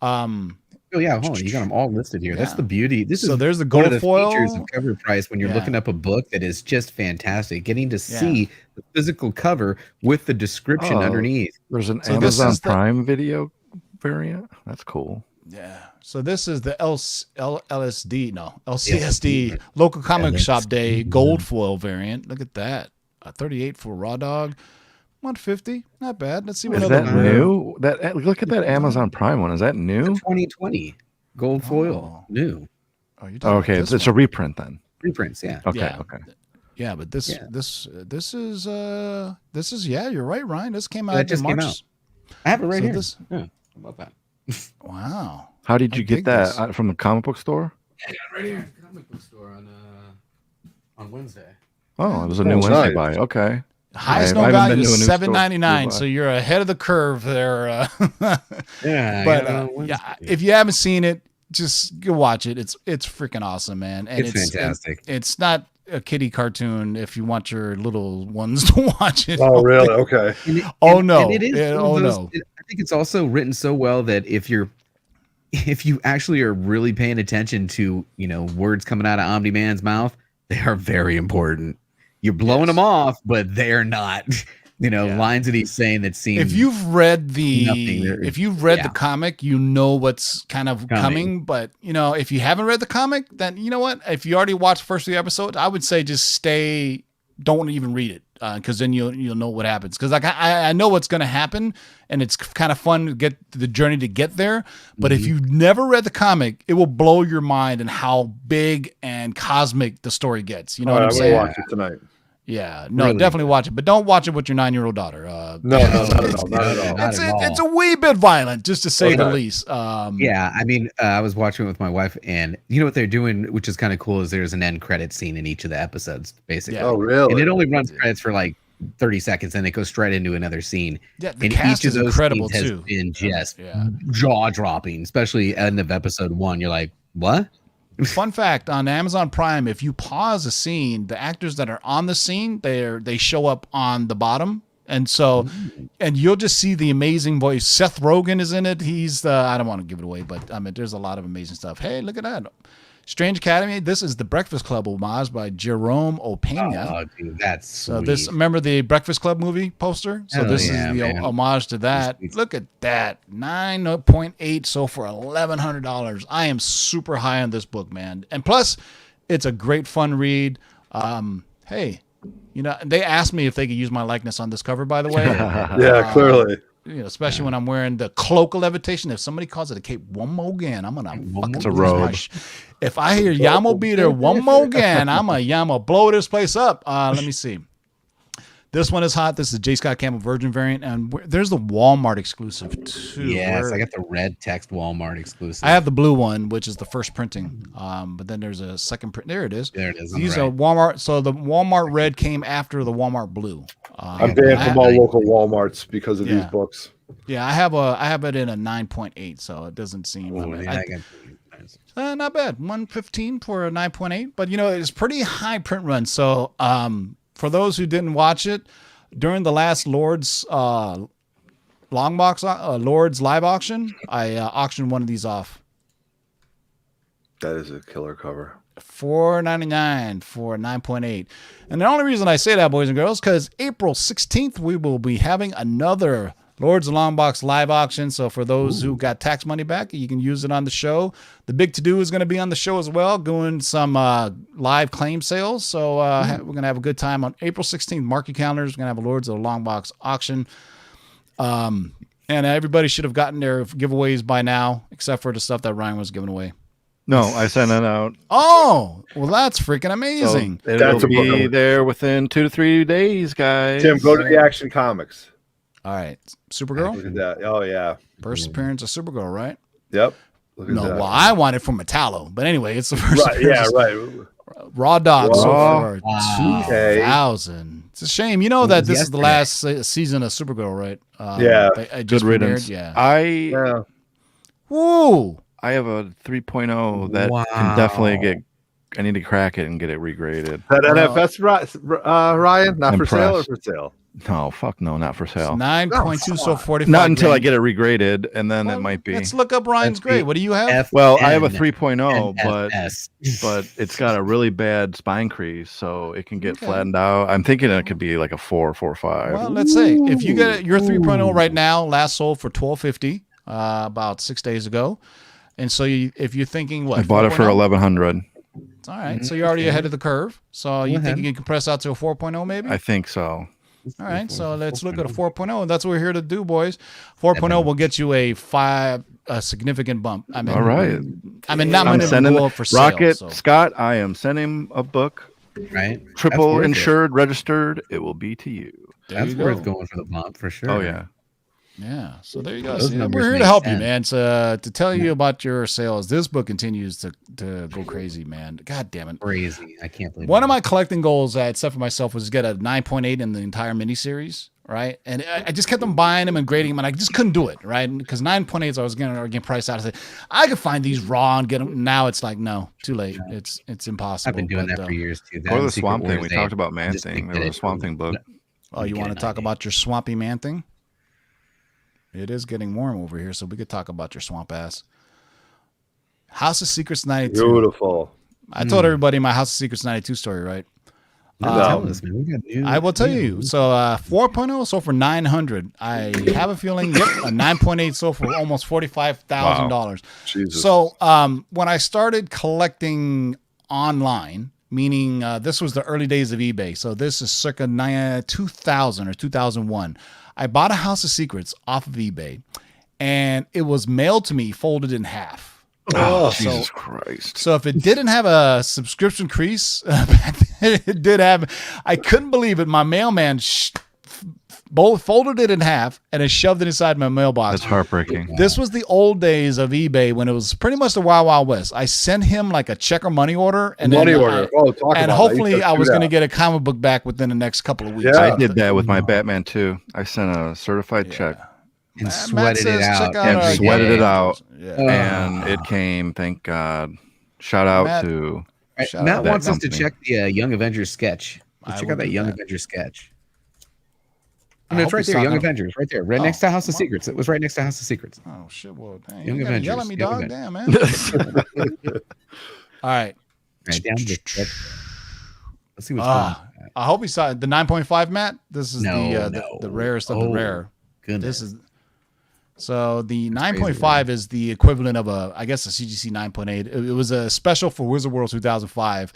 Oh yeah, hold on. You got them all listed here. Yeah. That's the beauty. There's the gold gold of foil features of CovrPrice when you're looking up a book that is just fantastic. Getting to see the physical cover with the description underneath. There's an Amazon Prime video variant. That's cool. Yeah. So this is the LCSD local comic shop day gold foil variant. Look at that. 38 for Raw Dog. 150. Not bad. Let's see what is other that new. That look at that Amazon Prime one. Is that new? 2020 gold foil. New. Oh, okay. It's a reprint then. Reprints. Yeah. Okay. Yeah, but this is you're right, Ryan. This came out in March. Came out. I have it right here. How about that? Wow. How did you get that from the comic book store? Yeah, right here. Comic book store on Wednesday. Oh, it was a new Wednesday buy. Okay. Highest known value is $7.99, so you're ahead of the curve there. If you haven't seen it, just go watch it. It's freaking awesome, man. And it's fantastic. It's not a kiddie cartoon if you want your little ones to watch it. Oh, really? Okay. No. And it is I think it's also written so well that if you actually are really paying attention to, words coming out of Omni-Man's mouth, they are very important. You're blowing them off, but they're not, lines that he's saying that seem. If you've read the comic, you know what's kind of coming. But if you haven't read the comic, then you know what? If you already watched the first 3 episodes, I would say just stay. Don't even read it because then you'll know what happens. Because I know what's going to happen, and it's kind of fun to get the journey to get there. But if you've never read the comic, it will blow your mind and how big and cosmic the story gets. You know what I'm saying? Watch it tonight. Yeah, no, really definitely watch it, but don't watch it with your 9-year-old daughter. No, not at all. It's a wee bit violent, just to say the least. I was watching it with my wife, and you know what they're doing, which is kind of cool, is there's an end credit scene in each of the episodes, basically. Yeah. Oh, really? And it only runs credits for like 30 seconds, and it goes straight into another scene. Yeah, the cast is incredible too. Has been just jaw dropping, especially end of episode 1. You're like, what? Fun fact on Amazon Prime, if you pause a scene, the actors that are on the scene, they show up on the bottom. And so, and you'll just see the amazing voice. Seth Rogen is in it. He's I don't want to give it away, but there's a lot of amazing stuff. Hey, look at that. Strange Academy. This is the Breakfast Club homage by Jerome Opeña. Oh, dude, that's sweet. So remember the Breakfast Club movie poster? So this is the homage to that. Look at that. 9.8 sold for $1,100. I am super high on this book, man. And plus, it's a great fun read. Hey, they asked me if they could use my likeness on this cover, by the way. Yeah, clearly. Especially when I'm wearing the cloak of levitation. If somebody calls it a cape one more again, I'm gonna it's a robe. If I hear Yamo be there one more again, I'm a Yamo blow this place up. Let me see. This one is hot. This is the J. Scott Campbell Virgin variant, and there's the Walmart exclusive too. Yes, I got the red text Walmart exclusive. I have the blue one, which is the first printing. But then there's a second print. There it is. There it is. These are Walmart. So the Walmart red came after the Walmart blue. I'm banned from all local Walmarts because of these books. Yeah, I have it in a 9.8, so it doesn't seem. Not bad. 115 for a 9.8, but it's pretty high print run. So for those who didn't watch it during the last Lord's Lord's live auction, I auctioned one of these off. That is a killer cover. $4.99 for 9.8. And the only reason I say that, boys and girls, because April 16th we will be having another Lords of Longbox live auction. So for those who got tax money back, you can use it on the show. The Big To Do is going to be on the show as well, doing some live claim sales. So we're going to have a good time on April 16th. Mark your calendars. We're going to have a Lords of Longbox auction. And everybody should have gotten their giveaways by now, except for the stuff that Ryan was giving away. No, I sent it out. Oh, well, that's freaking amazing. So it'll be there within 2 to 3 days, guys. Tim, go to the Action Comics. All right. Supergirl? Look at that. Oh, yeah. First appearance of Supergirl, right? Yep. Well, I want it from Metallo, but anyway, it's the first appearance. Yeah, right. Raw Dog so far, 2,000. It's a shame. You know that this is the last season of Supergirl, right? I just good riddance. Yeah. Woo! I have a 3.0 that can definitely get crack it and get it regraded. That NFS, Ryan, not for sale or for sale? No, fuck no, not for sale. 9.2, so 45. Not until grand. I get it regraded, and then it might be. Let's look up Ryan's grade. What do you have? Well, I have a 3.0, but it's got a really bad spine crease, so it can get flattened out. I'm thinking it could be like a 4 or 5. Well, let's say if you get your 3.0 right now, last sold for $12.50 about 6 days ago, and so if you're thinking what I bought it for $1,100. All right, so you're already ahead of the curve. So you think you can compress out to a 4.0 maybe? I think so. All right, so let's look at a 4.0. That's what we're here to do, boys. 4.0 will get you a significant bump. I mean, all right. I mean, not many will go up for sale. Rocket so. Scott, I am sending a book. Right. Triple insured, registered. It will be to you. That's worth going for the bump for sure. Oh yeah. Yeah, so there you go. See, we're here to help you, man. To tell you about your sales. This book continues to go crazy, man. God damn it, crazy! I can't believe. One of my collecting goals I had set for myself was to get a 9.8 in the entire miniseries, right? And I just kept on buying them and grading them, and I just couldn't do it, right? Because 9.8s I was getting priced out. I said I could find these raw and get them. Now it's like no, too late. It's impossible. I've been doing that for years too. Or the Swamp Thing. We talked about Man Thing. There was a Swamp Thing book. Oh, you want to talk about your swampy Man Thing? It is getting warm over here, so we could talk about your swamp ass. House of Secrets 92. Beautiful. I told everybody my House of Secrets 92 story, right? I will tell you. So 4.0 sold for $900. I have a feeling, a 9.8 sold for almost $45,000. Wow. So when I started collecting online, meaning this was the early days of eBay. So this is circa 2000 or 2001. I bought a House of Secrets off of eBay, and it was mailed to me folded in half. Oh, Jesus Christ. So if it didn't have a subscription crease, back then it did have. I couldn't believe it. My mailman both folded it in half and it shoved it inside my mailbox. That's heartbreaking. This was the old days of eBay when it was pretty much the Wild Wild West. I sent him like a checker money order, and hopefully I was going to get a comic book back within the next couple of weeks. Yeah, I did that with my Batman too. I sent a certified check and sweated it out. And it came. Thank God. Shout out to Matt wants us to check the Young Avengers sketch. Let's check out that Young Avengers sketch. I mean, it's right there, Young Avengers, right there, right next to House of Secrets. It was right next to House of Secrets. Oh shit! Well, dang, Young you Avengers. Yell at me, dog. Damn, man. All right. Right down let's see what's going on. I hope you saw the 9.5, Matt. This is the rarest of the rare. Goodness. This is so the 9.5 is the equivalent of a CGC 9.8. It was a special for Wizard World 2005,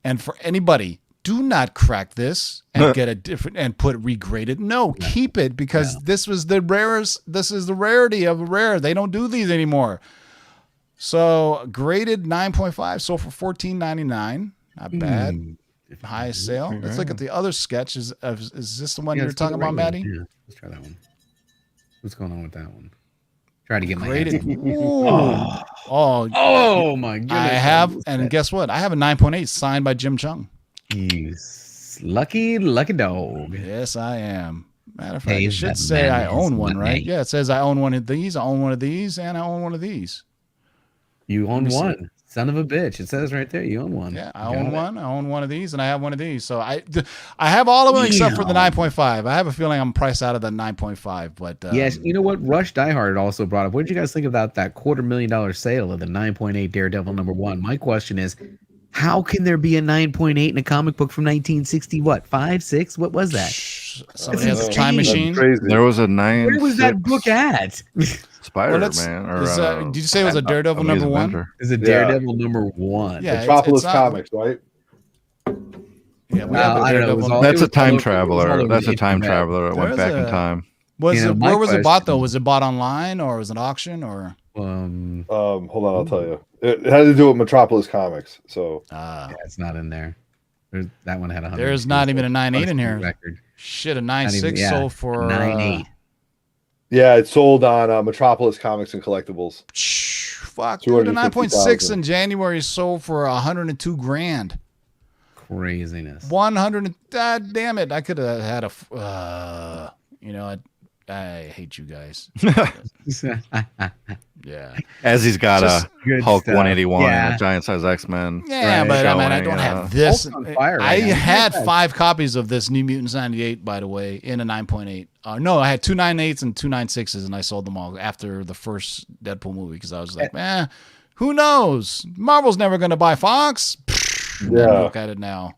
and for anybody. Do not crack this and get a different and put regraded. No, keep it because this was the rarest. This is the rarity of a rare. They don't do these anymore. So graded 9.5 sold for $14.99. Not bad. Highest sale. Let's look at the other sketch. Is this the one you're talking about, Maddie? Yeah, let's try that one. What's going on with that one? Try to get my graded. Oh my goodness! I have, and guess what? I have a 9.8 signed by Jim Chung. You lucky dog. Yes, I am. Matter of fact, it should say I own one, right? Yeah, it says I own one of these, I own one of these, and I own one of these. You own one. Son of a bitch. It says right there, you own one. Yeah, I own one. I own one of these, and I have one of these. So I have all of them except for the 9.5. I have a feeling I'm priced out of the 9.5. But yes, you know what? Rush Diehard also brought up. What did you guys think about that $250,000 sale of the 9.8 Daredevil #1? My question is, how can there be a 9.8 in a comic book from 1960? What, 5, 6? What was that? Somebody has a time machine. There was a 9. Where was that book at? Spider-Man. Did you say it was a Daredevil #1? Is it Daredevil #1? Yeah, Metropolis Comics, right? Yeah, I don't know. That's a time traveler. That's a time traveler. It went back in time. Where was it bought though? Was it bought online or was it an auction or? Hold on, I'll tell you. It had to do with Metropolis Comics. So yeah, it's not in there. That one had 100. There's not even a 9.8 in here. Record. Shit, a 9.6 sold for 9.8. Yeah, it sold on Metropolis Comics and Collectibles. Fuck, dude, the 9.6 in January sold for $102,000. Craziness. 100. God damn it! I could have had a. I hate you guys. Yeah. As he's got a Hulk stuff. 181 and Yeah. a giant size X-Men. Yeah, but I mean, I don't have this. Hulk's on fire I right now. had 5 copies of this New Mutants 98, by the way, in a 9.8. No, I had 2 9.8s and 2 9.6s, and I sold them all after the first Deadpool movie because I was like, man, who knows? Marvel's never going to buy Fox. Yeah. Look at it now.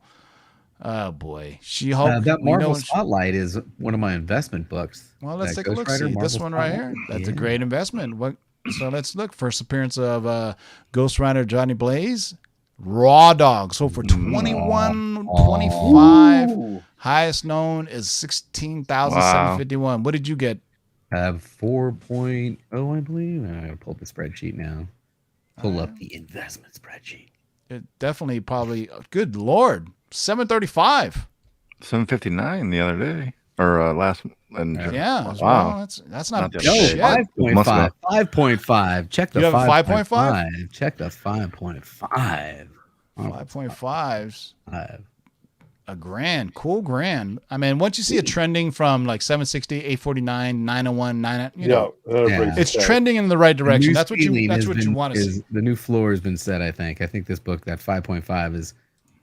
Oh boy, She-Hulk. That Marvel Spotlight is one of my investment books. Well, let's That take a look. Ghost Rider, See this Marvel one right Spotlight. here. That's a great investment. What? So let's look. First appearance of Ghost Rider Johnny Blaze, Raw Dog. So for 21.25, highest known is 16,751. What did you get? 4.0, I believe. I gotta pull up the spreadsheet now. Pull up the investment spreadsheet. It definitely probably. Good Lord, 735. 759 the other day or last. And Yeah. wow, Well, that's not Not no, the shit. 5.5. 5.5. Check the You have a 5.5. Check the 5.5. 5.5s. A grand, cool grand. I mean, once you see it trending from like 760, 849, 901, 9, you know, it's trending in the right direction. That's what you want to see. The new floor has been set, I think. I think this book, that 5.5, is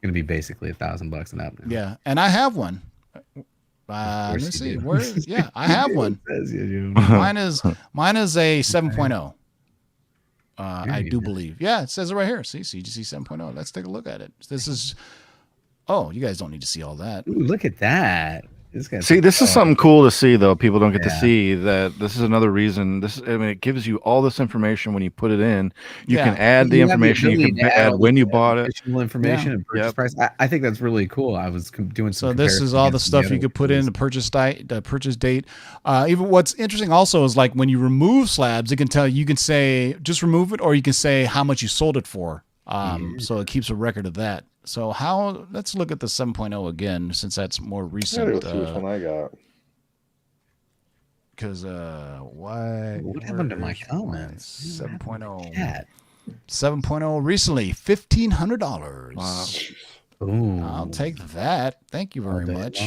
going to be basically $1,000 and up now. Yeah, and I have one. Let me see. Where? Yeah, I have one. Mine is a 7.0. I do believe. Yeah, it says it right here. See, CGC 7.0. Let's take a look at it. This is. Oh, you guys don't need to see all that. Ooh, look at that. This is something cool to see, though. People don't get to see that. This is another reason. It gives you all this information when you put it in. You can add the information. You can add when you bought it. Additional information and purchase price. I think that's really cool. I was doing some. So this is all the stuff you could put in the purchase date. Even what's interesting also is like when you remove slabs, it can tell you can say just remove it, or you can say how much you sold it for. So it keeps a record of that. So let's look at the 7.0 again, since that's more recent. Let's see which one I got. Because what happened to my comments? 7.0. 7.0 recently, $1,500. Wow. Ooh. I'll take that. Thank you very much.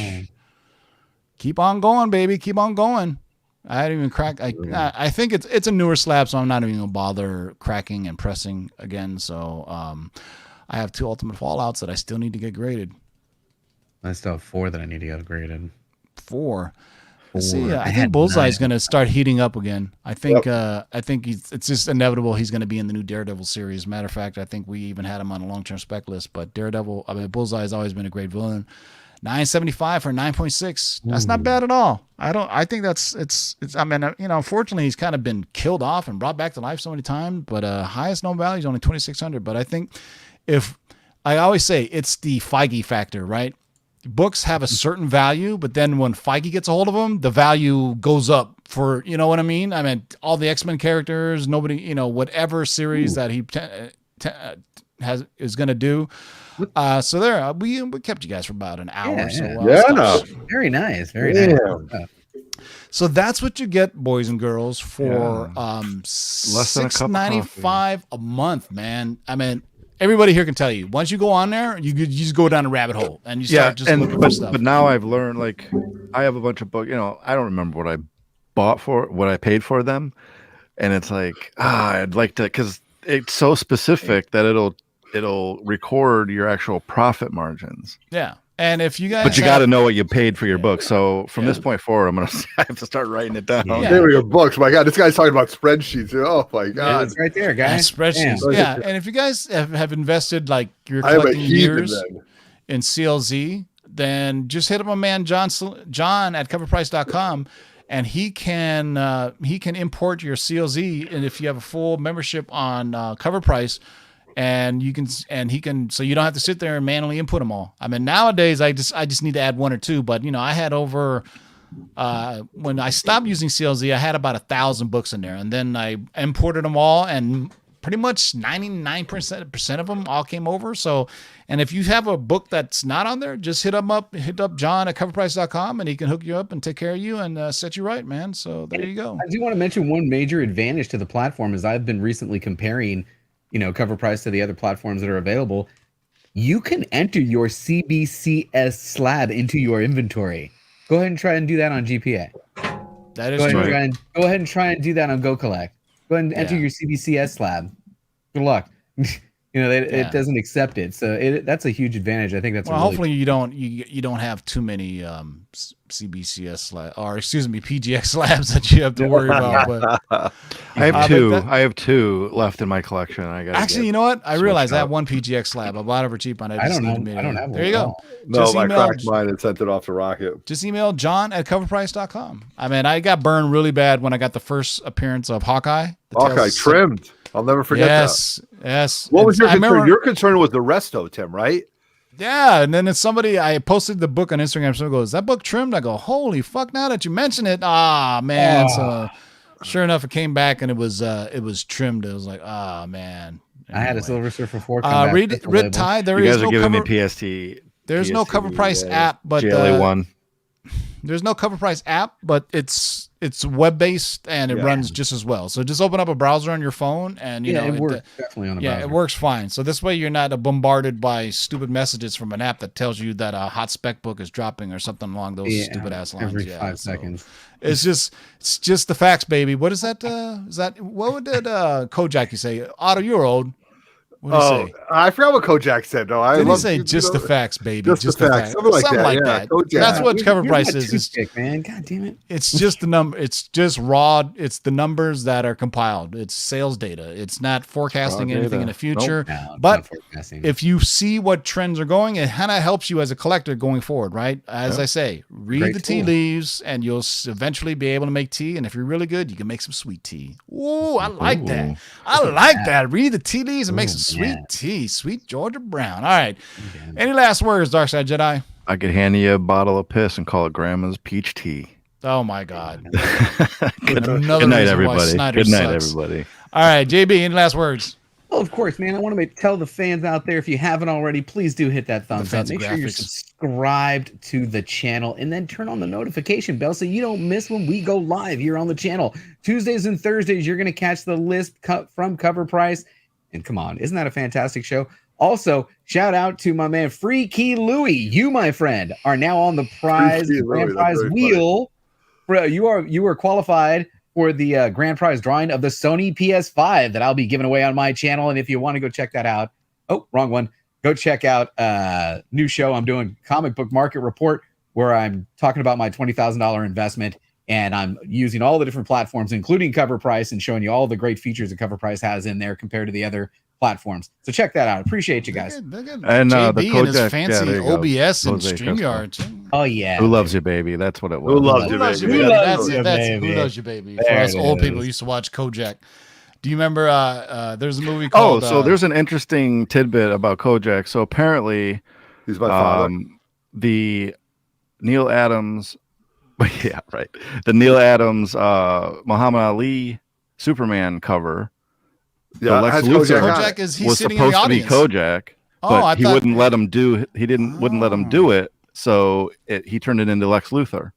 Keep on going, baby. Keep on going. I didn't even crack. I think it's a newer slab, so I'm not even gonna bother cracking and pressing again. So I have 2 Ultimate Fallouts that I still need to get graded. I still have 4 that I need to get graded. 4. See, I think Bullseye's going to start heating up again. I think it's just inevitable he's going to be in the new Daredevil series. Matter of fact, I think we even had him on a long-term spec list. But Bullseye has always been a great villain. 975 for 9.6. That's not bad at all. I think it's. I mean, unfortunately, he's kind of been killed off and brought back to life so many times. But highest known value is only 2,600. But I think if I always say it's the Feige factor, right? Books have a certain value, but then when Feige gets a hold of them, the value goes up for, you know what I mean? I mean, all the X-Men characters, nobody, whatever series that he is going to do. So there, we kept you guys for about an hour. Very nice. Very nice. So that's what you get, boys and girls, for $6.95 a month, man. I mean, everybody here can tell you. Once you go on there, you just go down a rabbit hole and you start looking for stuff. But now I've learned, like, I have a bunch of books. I don't remember what I paid for them, and it's like, I'd like to, because it's so specific that it'll record your actual profit margins. Yeah. And if you guys, but you got to know what you paid for your book. So from this point forward, I have to start writing it down. Yeah. There are your books. My God, this guy's talking about spreadsheets. Oh my God, yeah, it's right there, guys. Spreadsheets. Yeah. And if you guys have invested like your collecting years in CLZ, then just hit up my man John at CovrPrice.com, and he can import your CLZ. And if you have a full membership on CovrPrice. And he can, so you don't have to sit there and manually input them all. I mean, nowadays I just need to add 1 or 2, but I had over, when I stopped using CLZ, I had about 1,000 books in there, and then I imported them all, and pretty much 99% of them all came over. So, and if you have a book that's not on there, just hit up John at CovrPrice.com, and he can hook you up and take care of you and set you right, man. So there you go. I do want to mention one major advantage to the platform is I've been recently comparing CovrPrice to the other platforms that are available. You can enter your CBCS slab into your inventory. Go ahead and try and do that on GPA. That is true. Go ahead and try and do that on GoCollect. Go ahead and enter your CBCS slab. Good luck. It doesn't accept it, so that's a huge advantage. I think that's hopefully you don't have too many CBCS slabs, or excuse me, PGX slabs that you have to worry about. But I have two left in my collection. You know what? I realized I have one PGX slab. I bought it for cheap on it. I don't have one. There you go. No, I cracked mine and sent it off to Rocket. Just email John@CovrPrice.com. I mean, I got burned really bad when I got the first appearance of Hawkeye. Hawkeye trimmed. I'll never forget that. Yes. What was your concern? Your concern was the resto, Tim, right? Yeah, and then I posted the book on Instagram. Someone goes, "That book trimmed?" I go, "Holy fuck!" Now that you mention it, man. So sure enough, it came back and it was trimmed. It was like, man. Anyway. I had a Silver Surfer 4. Read Ty. You guys are giving me PST. There's no CovrPrice app, but GLA1. There's no CovrPrice app, but it's web-based and it runs just as well. So just open up a browser on your phone and it works definitely on a browser. Yeah, it works fine. So this way you're not bombarded by stupid messages from an app that tells you that a hot spec book is dropping or something along those stupid ass lines. Every 5 seconds. It's just the facts, baby. What is that? What did Kojak say? Otto, you're old. What did he say? I forgot what Kojak said. No, didn't he say just the facts, baby? Just the facts. Something like that. That's what CovrPrice is. Man, God damn it! It's just the number. It's just raw. It's the numbers that are compiled. It's sales data. It's not forecasting anything in the future. Nope. But if you see what trends are going, it kind of helps you as a collector going forward, right? As I say, read the tea leaves, and you'll eventually be able to make tea. And if you're really good, you can make some sweet tea. Ooh, I like that. I like that. Read the tea leaves and make some sweet tea, sweet Georgia Brown. All right. Any last words, Darkside Jedi? I could hand you a bottle of piss and call it Grandma's peach tea. Oh my God. Good night, everybody. Good night, everybody. All right, JB, any last words? Well, of course, man. I want to tell the fans out there, if you haven't already, please do hit that thumbs up. Make sure you're subscribed to the channel and then turn on the notification bell so you don't miss when we go live here on the channel. Tuesdays and Thursdays, you're going to catch the list from CovrPrice. And come on, isn't that a fantastic show? Also, shout out to my man Freaky Louie. You, my friend, are now on the grand prize wheel. You are qualified for the grand prize drawing of the Sony PS5 that I'll be giving away on my channel. And if you want to go check that out, wrong one. Go check out new show I'm doing, Comic Book Market Report, where I'm talking about my $20,000 investment. And I'm using all the different platforms, including CovrPrice, and showing you all the great features that CovrPrice has in there compared to the other platforms. So check that out. Appreciate you guys. And JB the Kojak, and his fancy OBS and StreamYard. Oh, yeah. Who loves you, baby? That's what it was. Who loves you, baby? Who loves you, baby? For us old people who used to watch Kojak. Do you remember there's a movie called... so there's an interesting tidbit about Kojak. So apparently... He's my father. The Neil Adams... Yeah, right. The Neil Adams, Muhammad Ali Superman cover. Yeah, Lex Luthor Kojak was supposed to be Kojak, but he wouldn't let him do. He wouldn't let him do it. So he turned it into Lex Luthor.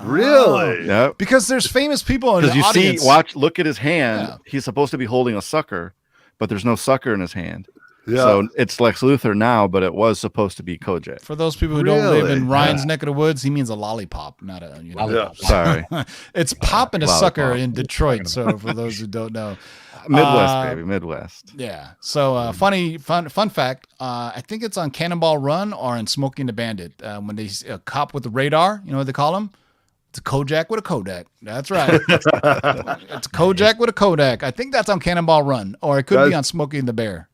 Really? Yeah. Because there's famous people in the audience. Look at his hand. Yeah. He's supposed to be holding a sucker, but there's no sucker in his hand. Yeah. So it's Lex Luthor now, but it was supposed to be Kojak. For those people who don't live in Ryan's neck of the woods, he means a lollipop, not a lollipop. Sorry. It's pop and a sucker in Detroit. So for those who don't know. Midwest, baby, Midwest. Yeah. So fun fact. I think it's on Cannonball Run or in Smoking the Bandit. When they a cop with the radar, you know what they call him? It's a Kojak with a Kodak. That's right. It's a Kojak with a Kodak. I think that's on Cannonball Run, or it could be on Smokey and the Bear.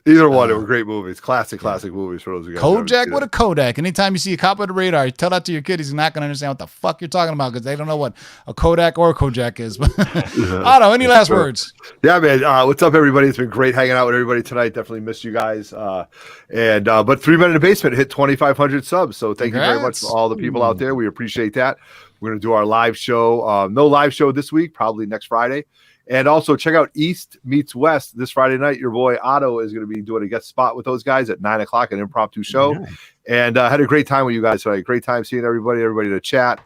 Either one, they were great movies. Classic movies for those who guys. Kojak with a Kodak. Anytime you see a cop with a radar, you tell that to your kid, he's not going to understand what the fuck you're talking about because they don't know what a Kodak or a Kojak is. Otto, any last words? Yeah, man. What's up, everybody? It's been great hanging out with everybody tonight. Definitely missed you guys. But 3 Men in the Basement hit 2,500 subs. So thank you very much for all the people out there. We appreciate that. We're going to do our live show. No live show this week, probably next Friday. And also check out East Meets West this Friday night. Your boy Otto is going to be doing a guest spot with those guys at 9:00, an impromptu show. Nice. And had a great time with you guys tonight. Great time seeing everybody to chat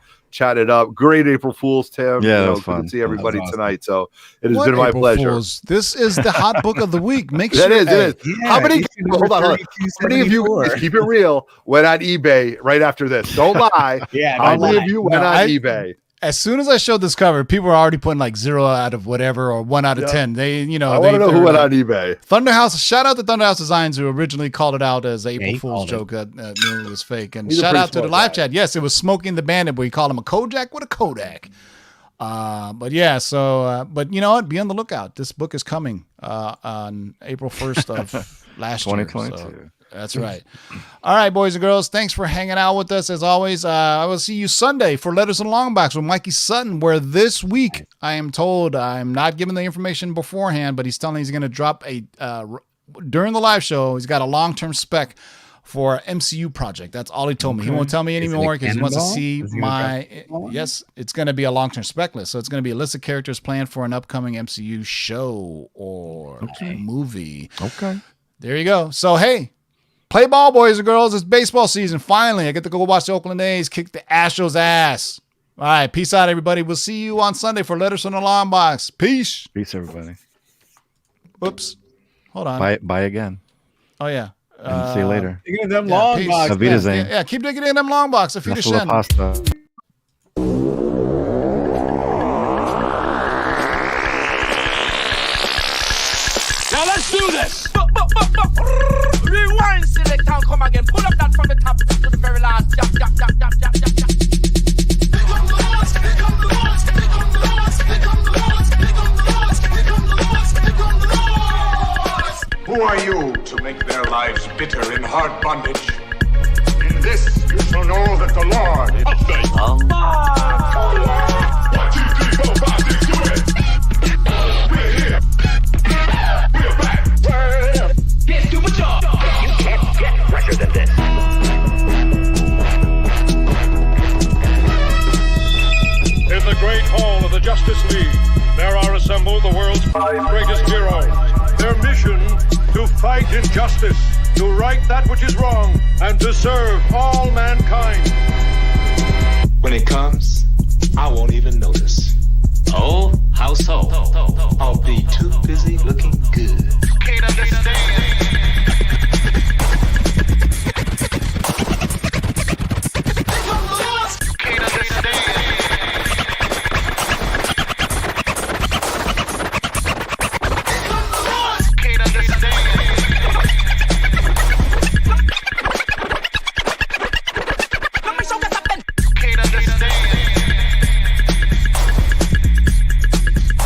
it up. Great April Fool's, Tim. Yeah, that was fun. Good to see everybody tonight. So it has been my pleasure. Fools? This is the hot book of the week. Make sure it is. Yeah, how many? Hold on. How many of you guys, keep it real, went on eBay right after this? Don't lie. How many of you went on eBay? as soon as I showed this cover, people were already putting like 0 out of whatever or 1 out of 10. They, I want to know who went on eBay. Thunderhouse. Shout out to Thunderhouse Designs, who originally called it out as April Fool's joke that knew it was fake. And shout out to the live chat. Yes, it was Smoking the Bandit, but we called him a Kojak with a Kodak. But yeah, so but you know what? Be on the lookout. This book is coming on April 1st of last year. 2022. So that's right. All right, boys and girls. Thanks for hanging out with us as always. I will see you Sunday for Letters and Longbox with Mikey Sutton, where this week I am told, I'm not giving the information beforehand, but he's telling me he's going to drop a during the live show. He's got a long-term spec for MCU project. That's all he told me. He won't tell me anymore because he wants to see yes, it's going to be a long-term spec list. So it's going to be a list of characters planned for an upcoming MCU show or movie. Okay. There you go. So, hey, play ball, boys and girls. It's baseball season. Finally, I get to go watch the Oakland A's kick the Astros ass. All right. Peace out, everybody. We'll see you on Sunday for Letters from the Long Box. Peace. Peace, everybody. Oops. Hold on. Bye again. Oh, yeah. And see you later. Digging in them long box. Auf Wiedersehen. Yeah, keep digging in them long box. Auf Wiedersehen. Pasta. Now let's do this. Rewind, select and come again. Pull up that from the top to the very last. Who are you to make their lives bitter in hard bondage? In this you shall know that the Lord is upstate. 1, 2, 3, 4, 5, 6, do it! We're here. We're back. Let's do a job. You can't get fresher than this. In the great hall of the Justice League, there are assembled the world's 5 greatest heroes. Their mission, to fight injustice, to right that which is wrong, and to serve all mankind. When it comes, I won't even notice. Oh, how so? I'll be too busy looking good.